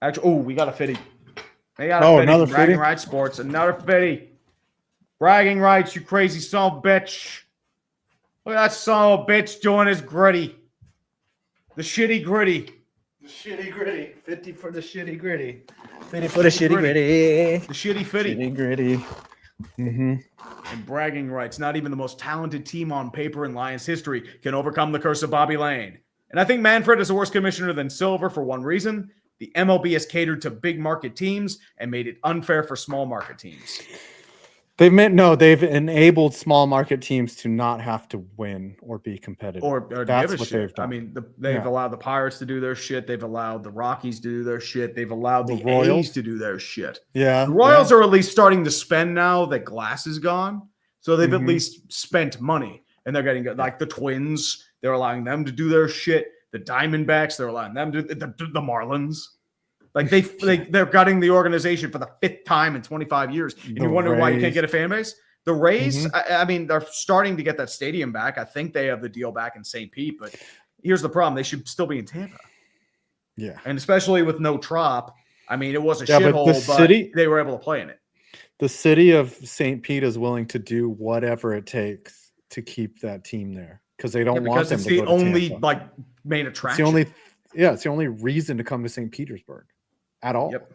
Actually, we got a fitty. They got a fitty. Another Bragging fitty? Rights Sports. Another fitty. Bragging rights, you crazy son of a bitch. Look at that son of a bitch doing his gritty. The shitty gritty. The shitty gritty. 50 for the shitty gritty. 50 for the shitty gritty. The shitty fitty. Shitty gritty. Mm-hmm. And bragging rights, not even the most talented team on paper in Lions history can overcome the curse of Bobby Lane. And I think Manfred is a worse commissioner than Silver for one reason. The MLB has catered to big market teams and made it unfair for small market teams. They've enabled small market teams to not have to win or be competitive. Or that's give a what shit. they've done. I mean, they've allowed the Pirates to do their shit. They've allowed the Rockies to do their shit. They've allowed the Royals A's to do their shit. Yeah. The Royals are at least starting to spend now that Glass is gone. So they've at least spent money. And they're getting like the Twins. They're allowing them to do their shit. The Diamondbacks, they're allowing them to do the Marlins. Like they're gutting the organization for the 5th time in 25 years. And you wonder why you can't get a fan base? The Rays, I mean, they're starting to get that stadium back. I think they have the deal back in St. Pete, but here's the problem. They should still be in Tampa. Yeah. And especially with no Trop. I mean, it was a shithole, but they were able to play in it. The city of St. Pete is willing to do whatever it takes to keep that team there because they don't want them to go to Tampa. It's the only main attraction. It's the only reason to come to St. Petersburg at all. Yep.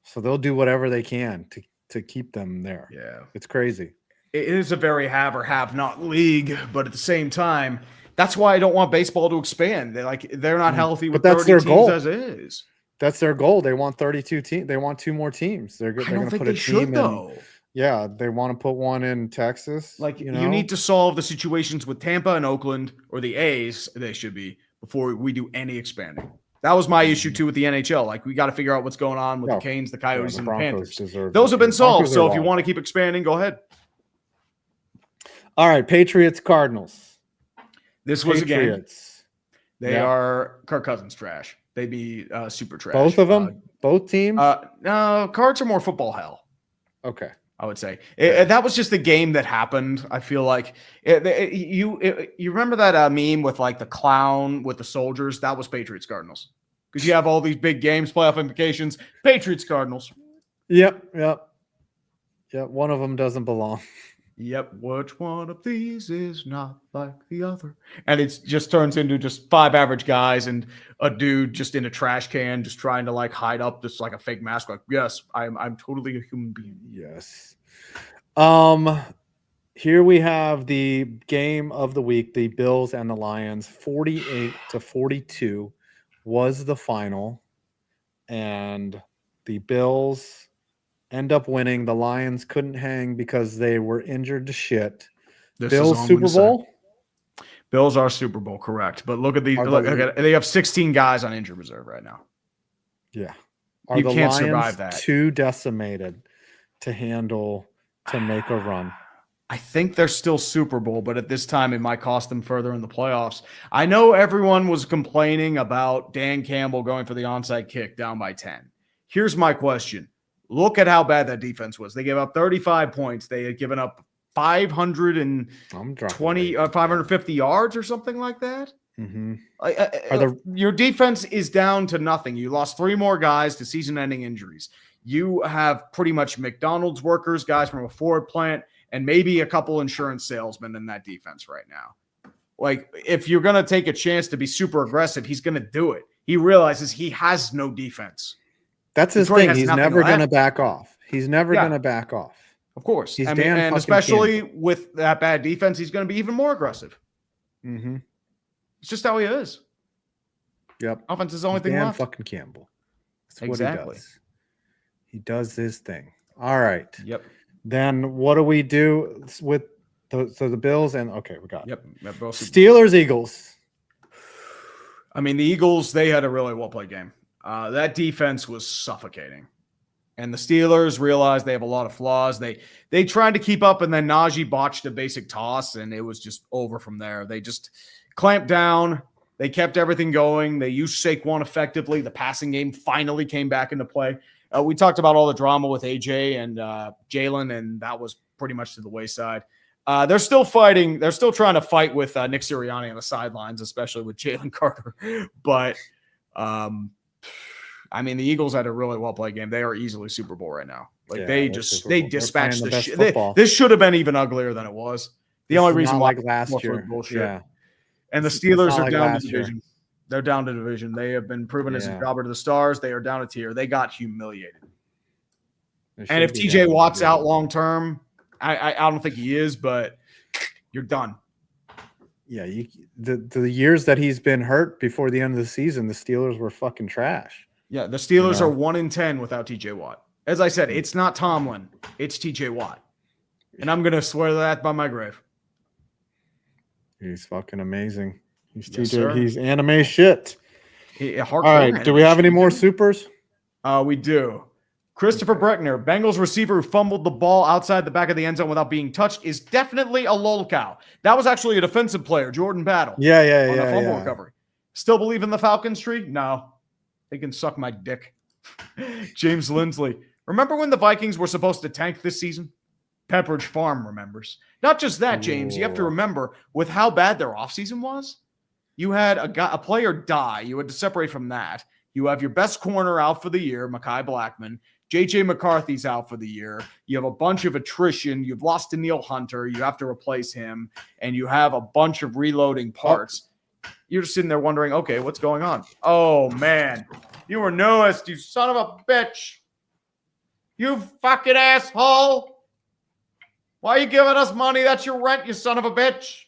So they'll do whatever they can to keep them there. Yeah. It's crazy. It is a very have or have not league, but at the same time, that's why I don't want baseball to expand. They're not healthy with 30 teams goal. as is. That's their goal. They want 32 teams. They want 2 more teams. They're going to put a team in. Yeah, they want to put one in Texas. You need to solve the situations with Tampa and Oakland or the A's. They should be before we do any expanding. That was my issue too with the NHL. We got to figure out what's going on with the Canes, the Coyotes, and the Panthers. Those have been solved. So if you want to keep expanding, go ahead. All right, Patriots, Cardinals. This was a game. They are Kirk Cousins trash. They'd be super trash. Both of them? Both teams? No, Cards are more football hell. Okay. I would say that was just the game that happened. I feel like you remember that meme with the clown with the soldiers? That was Patriots Cardinals because you have all these big games, playoff implications. Patriots Cardinals. Yep. One of them doesn't belong. Yep. Which one of these is not like the other? And it just turns into just 5 average guys and a dude just in a trash can, just trying to hide up this a fake mask. Yes, I'm totally a human being. Yes. Here we have the game of the week, the Bills and the Lions. 48-42 was the final, and the Bills end up winning. The Lions couldn't hang because they were injured to shit. Bills Super Bowl? Bills are Super Bowl, correct. But look at these. They have 16 guys on injured reserve right now. Yeah. Are You the can't Lions survive that. too decimated to make a run? I think they're still Super Bowl, but at this time it might cost them further in the playoffs. I know everyone was complaining about Dan Campbell going for the onside kick down by 10. Here's my question. Look at how bad that defense was. They gave up 35 points. They had given up 550 yards or something like that. Mm-hmm. Your defense is down to nothing. You lost 3 more guys to season-ending injuries. You have pretty much McDonald's workers, guys from a Ford plant, and maybe a couple insurance salesmen in that defense right now. Like, if you're going to take a chance to be super aggressive, he's going to do it. He realizes he has no defense. That's his thing. He's never going to back off. He's never going to back off. Of course. He's and especially with that bad defense, he's going to be even more aggressive. Mm-hmm. It's just how he is. Yep. Offense is the only thing Dan left. fucking Campbell. That's exactly. what he does. He does his thing. All right. Yep. Then what do we do with the Bills? And okay, we got it. Steelers, Eagles. I mean, the Eagles, they had a really well-played game. That defense was suffocating. And the Steelers realized they have a lot of flaws. They tried to keep up, and then Najee botched a basic toss, and it was just over from there. They just clamped down. They kept everything going. They used Saquon effectively. The passing game finally came back into play. We talked about all the drama with AJ and Jalen, and that was pretty much to the wayside. They're still fighting. They're still trying to fight with Nick Sirianni on the sidelines, especially with Jalen Carter. But, I mean, the Eagles had a really well-played game. They are easily Super Bowl right now. Like, they dispatched the shit. This should have been even uglier than it was. The only reason why last year. Bullshit. Yeah. And the Steelers are down to division. They're down to division. They have been proven as a jobber to the stars. They are down a tier. They got humiliated. And if TJ Watt's out long term, I don't think he is, but you're done. Yeah, the years that he's been hurt before the end of the season, the Steelers were fucking trash. Yeah, the Steelers are 1-10 without TJ Watt. As I said, it's not Tomlin, it's TJ Watt. And I'm gonna swear that by my grave. He's fucking amazing. He's Yes, TJ. sir. He's anime shit. All right. Do we have any more supers? We do. Christopher Breckner, Bengals receiver who fumbled the ball outside the back of the end zone without being touched, is definitely a lolcow. That was actually a defensive player, Jordan Battle. On the fumble recovery. Still believe in the Falcons tree? No. They can suck my dick. James Lindsley. Remember when the Vikings were supposed to tank this season? Pepperidge Farm remembers. Not just that, James. You have to remember, with how bad their offseason was, you had a player die. You had to separate from that. You have your best corner out for the year, Mekhi Blackman. J.J. McCarthy's out for the year. You have a bunch of attrition. You've lost to Neil Hunter. You have to replace him. And you have a bunch of reloading parts. You're just sitting there wondering, okay, what's going on? Oh, man. You were newest, you son of a bitch. You fucking asshole. Why are you giving us money? That's your rent, you son of a bitch.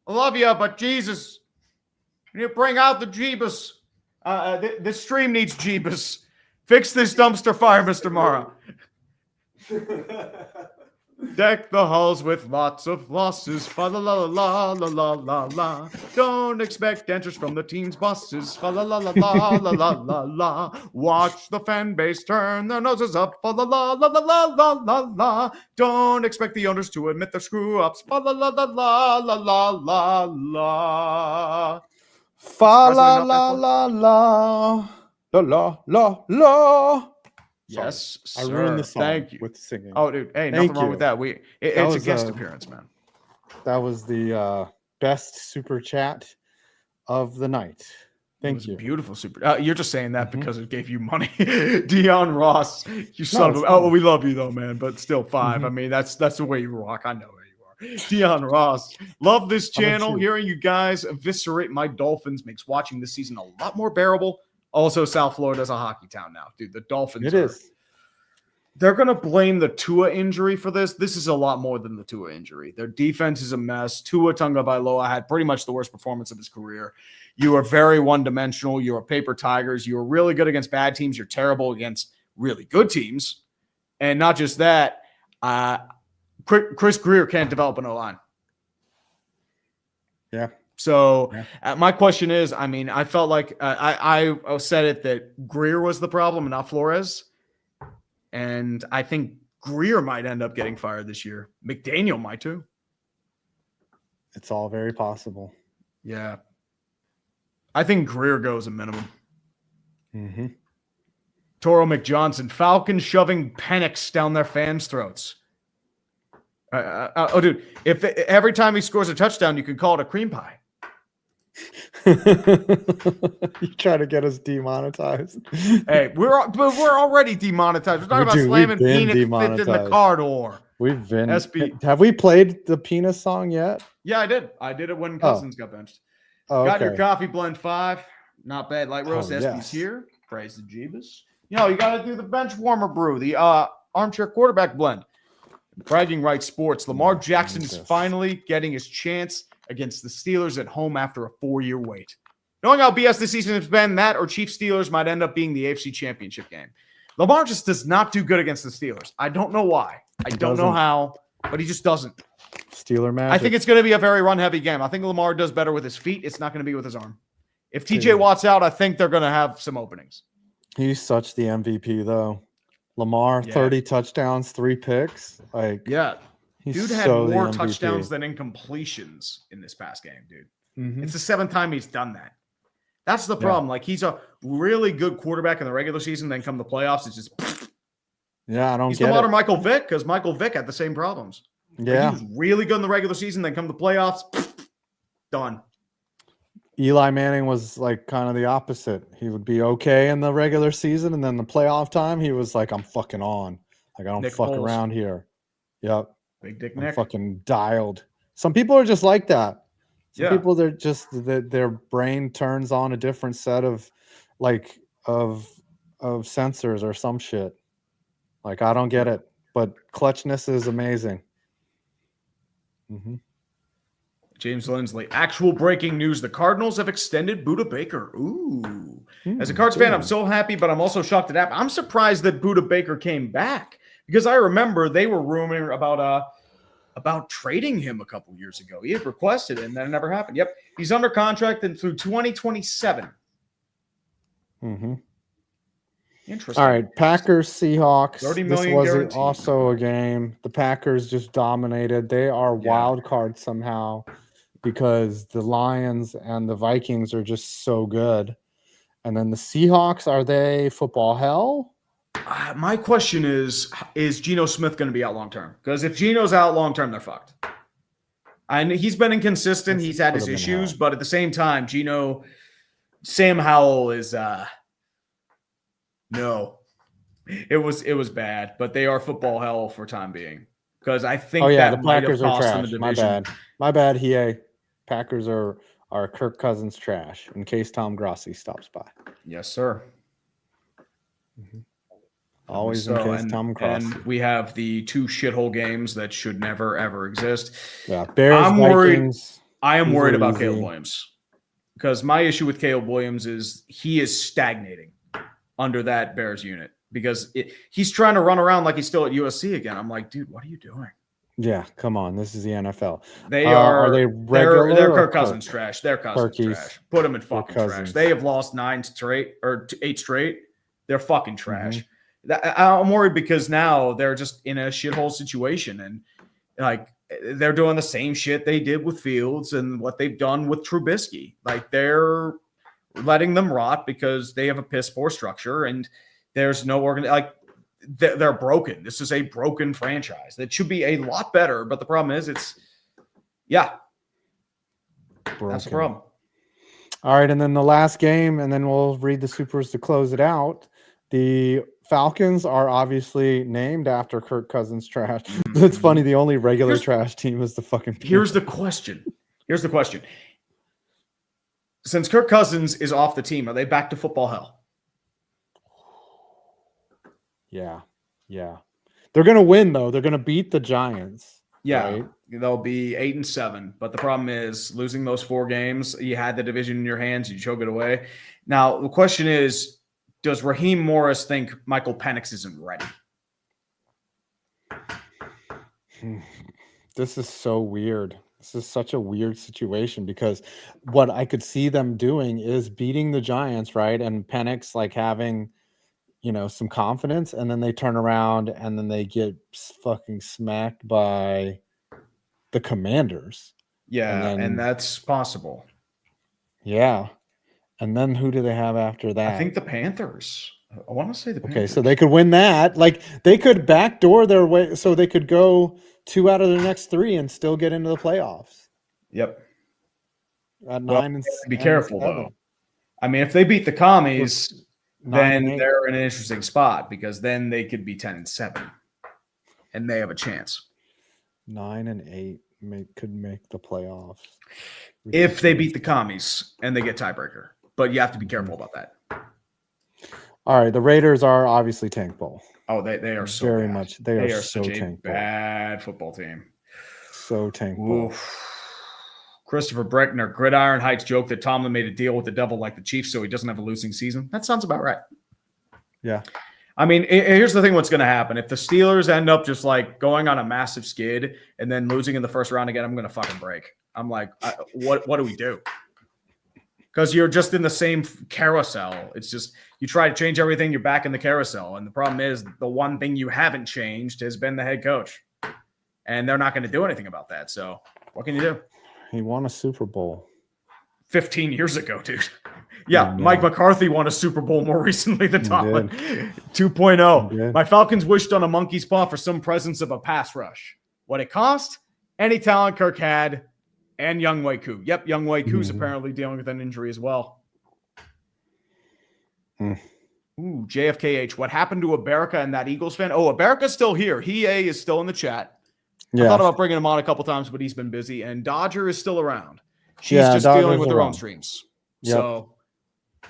I love you, but Jesus. You bring out the Jeebus. This stream needs Jeebus. Fix this dumpster fire, Mr. Mara. Deck the halls with lots of losses. Fa la la la la la la la. Don't expect answers from the team's bosses. Fa la la la la la la la la. Watch the fan base turn their noses up. Fa la la la la la la la la. Don't expect the owners to admit their screw ups. Fa la la la la la la la la. Fa la la la la la la la. Yes, I sir. ruined the song. Thank you. With the singing. Oh, dude. Hey, nothing wrong with that. It's a guest appearance, man. That was the best super chat of the night. Thank you. Beautiful super. You're just saying that because it gave you money. Dion Ross, you son of a. Oh, we love you though, man. But still 5. I mean, that's the way you rock. I know where you are. Dion Ross, love this channel. Hearing you guys eviscerate my Dolphins makes watching this season a lot more bearable. Also, South Florida's a hockey town now, dude. The Dolphins. They're going to blame the Tua injury for this. This is a lot more than the Tua injury. Their defense is a mess. Tua Tagovailoa had pretty much the worst performance of his career. You are very one-dimensional. You are paper tigers. You are really good against bad teams. You're terrible against really good teams. And not just that, Chris Greer can't develop an O-line. Yeah. So my question is, I mean, I felt like I said it that Greer was the problem and not Flores. And I think Greer might end up getting fired this year. McDaniel might too. It's all very possible. Yeah. I think Greer goes a minimum. Mm-hmm. Toro McJohnson, Falcons shoving Penix down their fans' throats. Dude, if every time he scores a touchdown, you can call it a cream pie. You try to get us demonetized. Hey, we're already demonetized. We're talking about slamming penis fifth in the car door. We've been. SB. Have we played the penis song yet? Yeah, I did. I did it when Cousins got benched. Oh, Got your coffee blend 5. Not bad. Light roast. SB's here. Praise the Jeebus. You got to do the bench warmer brew, the armchair quarterback blend. Bragging Rights Sports. Lamar Jackson's finally getting his chance against the Steelers at home after a 4-year wait. Knowing how BS this season has been, that or Chiefs Steelers might end up being the AFC Championship game. Lamar just does not do good against the Steelers. I don't know why. I don't know how, but he just doesn't. Steeler magic. I think it's going to be a very run-heavy game. I think Lamar does better with his feet. It's not going to be with his arm. If TJ Watt's out, I think they're going to have some openings. He's such the MVP, though. Lamar, 30 touchdowns, 3 picks. Dude had more touchdowns than incompletions in this past game, dude. Mm-hmm. It's the 7th time he's done that. That's the problem. Like, he's a really good quarterback in the regular season, then come the playoffs, it's just I don't he's get the modern it. Michael Vick, because Michael Vick had the same problems. Yeah. Like, he was really good in the regular season, then come the playoffs, done. Eli Manning was like kind of the opposite. He would be okay in the regular season, and then the playoff time, he was like, I'm fucking on. Like, I don't fuck around here. Yep. Big Dick I'm Nick. fucking dialed. Some people are just like that. Some people, they're just their brain turns on a different set of sensors or some shit. Like, I don't get it, but clutchness is amazing. Mm-hmm. James Lindsley. Actual breaking news. The Cardinals have extended Budda Baker. Ooh. As a Cards fan, I'm so happy, but I'm also shocked at that. I'm surprised that Budda Baker came back, because I remember they were rumoring about trading him a couple years ago. He had requested it, and that never happened. Yep. He's under contract and through 2027. Mm-hmm. Interesting. All right, Packers, Seahawks. 30 This million was guaranteed. also a game. The Packers just dominated. They are wild card somehow, because the Lions and the Vikings are just so good. And then the Seahawks, are they football hell? My question is Geno Smith going to be out long-term? Because if Geno's out long-term, they're fucked. And he's been inconsistent. He's had his issues, but at the same time, Sam Howell is no. It was bad, but they are football hell for time being. Because I think the Packers are trash. My bad, Hiei. Packers are Kirk Cousins trash, in case Tom Grossi stops by. Yes, sir. Mm-hmm. Always in case Tom Grossi. And we have the 2 shithole games that should never, ever exist. Yeah, Bears, Vikings. I am worried about Caleb Williams. Because my issue with Caleb Williams is he is stagnating under that Bears unit. Because he's trying to run around like he's still at USC again. I'm like, dude, what are you doing? Yeah, come on. This is the NFL. They are they regular? They're Kirk Cousins trash. They're Cousins trash. Put them in fucking trash. They have lost 8 straight. They're fucking trash. Mm-hmm. I'm worried because now they're just in a shithole situation, and like they're doing the same shit they did with Fields and what they've done with Trubisky. Like, they're letting them rot because they have a piss poor structure, and there's no they're broken. This is a broken franchise that should be a lot better, but the problem is broken. That's the problem. All right, and then the last game, and then we'll read the supers to close it out. The Falcons are obviously named after Kirk Cousins trash. Mm-hmm. It's funny. The only regular trash team is the fucking Panthers. Here's the question. Since Kirk Cousins is off the team, are they back to football hell? Yeah. They're going to win, though. They're going to beat the Giants. Yeah, right? They'll be 8-7. But the problem is losing those 4 games. You had the division in your hands. You choke it away. Now, the question is, does Raheem Morris think Michael Penix isn't ready? This is so weird. This is such a weird situation because what I could see them doing is beating the Giants, right? And Penix like having, some confidence, and then they turn around and then they get fucking smacked by the Commanders. Yeah, And and then- that's possible. Yeah. And then who do they have after that? I think the Panthers. I want to say the Okay, Panthers. so they could win that. Like they could backdoor their way, so they could go 2 out of their next 3 and still get into the playoffs. Yep. At Well, 9 and be and careful 7. though. I mean, if they beat the Commies, 9 and then 8. they're in an interesting spot because then they could be 10-7, and they have a chance 9 and 8 could make the playoffs if they beat the Commies and they get tiebreaker. But you have to be careful about that. All right, the Raiders are obviously tank bowl. Oh, they are so Very bad. much. They are so such a tank bowl. bad football team. So tank bowl. Oof. Christopher Breckner, Gridiron Heights joke that Tomlin made a deal with the devil like the Chiefs so he doesn't have a losing season. That sounds about right. Yeah. I mean, here's the thing what's going to happen. If the Steelers end up just like going on a massive skid and then losing in the first round again, I'm going to fucking break. I'm like, what do we do? Because you're just in the same carousel. It's just you try to change everything, you're back in the carousel. And the problem is the one thing you haven't changed has been the head coach. And they're not going to do anything about that. So what can you do? He won a Super Bowl 15 years ago, dude. Yeah, Mike McCarthy won a Super Bowl more recently than Tomlin. 2.0. My Falcons wished on a monkey's paw for some presence of a pass rush. What it cost? Any talent Kirk had, and Young Wei Koo. Yep, Young Wei Koo's apparently dealing with an injury as well. Ooh, JFKH. What happened to Aberica and that Eagles fan? Oh, Aberica's still here. He is still in the chat. I thought about bringing him on a couple times, but he's been busy. And Dodger is still around. She's just dealing with her own streams. Yep. So I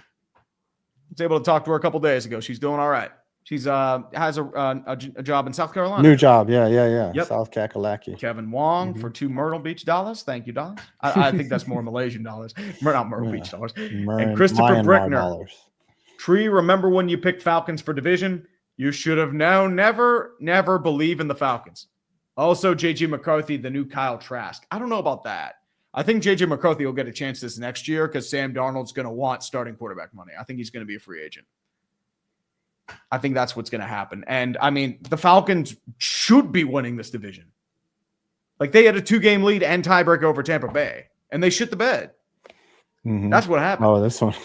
was able to talk to her a couple days ago. She's doing all right. She's has a job in South Carolina. New job. Yeah. Yep. South Kakalaki. Kevin Wong for $2 Myrtle Beach dollars. Thank you, dollars. I think that's more Malaysian dollars. Not Myrtle Beach dollars. And Christopher Brickner. Tree, remember when you picked Falcons for division? You should have known. Never believe in the Falcons. Also, J.J. McCarthy, the new Kyle Trask. I don't know about that. I think J.J. McCarthy will get a chance this next year because Sam Darnold's going to want starting quarterback money. I think he's going to be a free agent. I think that's what's going to happen. And, I mean, the Falcons should be winning this division. Like, they had a 2-game lead and tiebreaker over Tampa Bay, and they shit the bed. Mm-hmm. That's what happened. Oh, this one.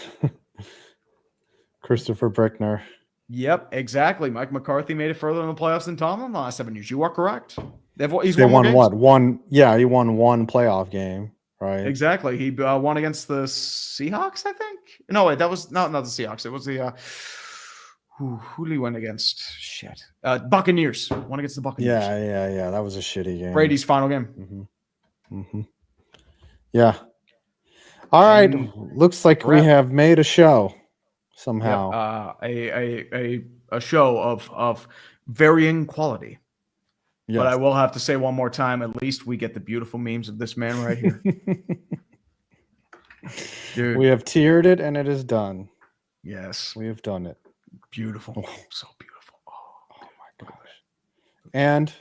Christopher Brickner. Yep, exactly. Mike McCarthy made it further in the playoffs than Tomlin in the last 7 years. You are correct. He's They won what? One. Yeah, he won one playoff game, right? Exactly. He won against the Seahawks, I think. No, wait, that was not the Seahawks. It was the who did he win against? Shit, Buccaneers. Won against the Buccaneers. Yeah. That was a shitty game. Brady's final game. Yeah. All right. Looks like we have made a show somehow. A show of varying quality. Yes. But I will have to say one more time, at least we get the beautiful memes of this man right here. Dude. We have tiered it and it is done. Yes. We have done it. Beautiful. Oh, so beautiful. Oh my gosh. And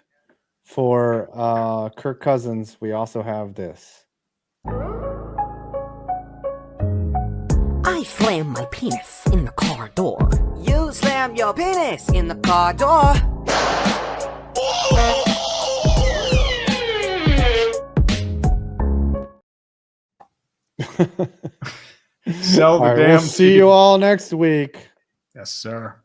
for Kirk Cousins, we also have this. I slam my penis in the car door. You slam your penis in the car door. Sell the All right, damn we'll see you all next week. Yes, sir.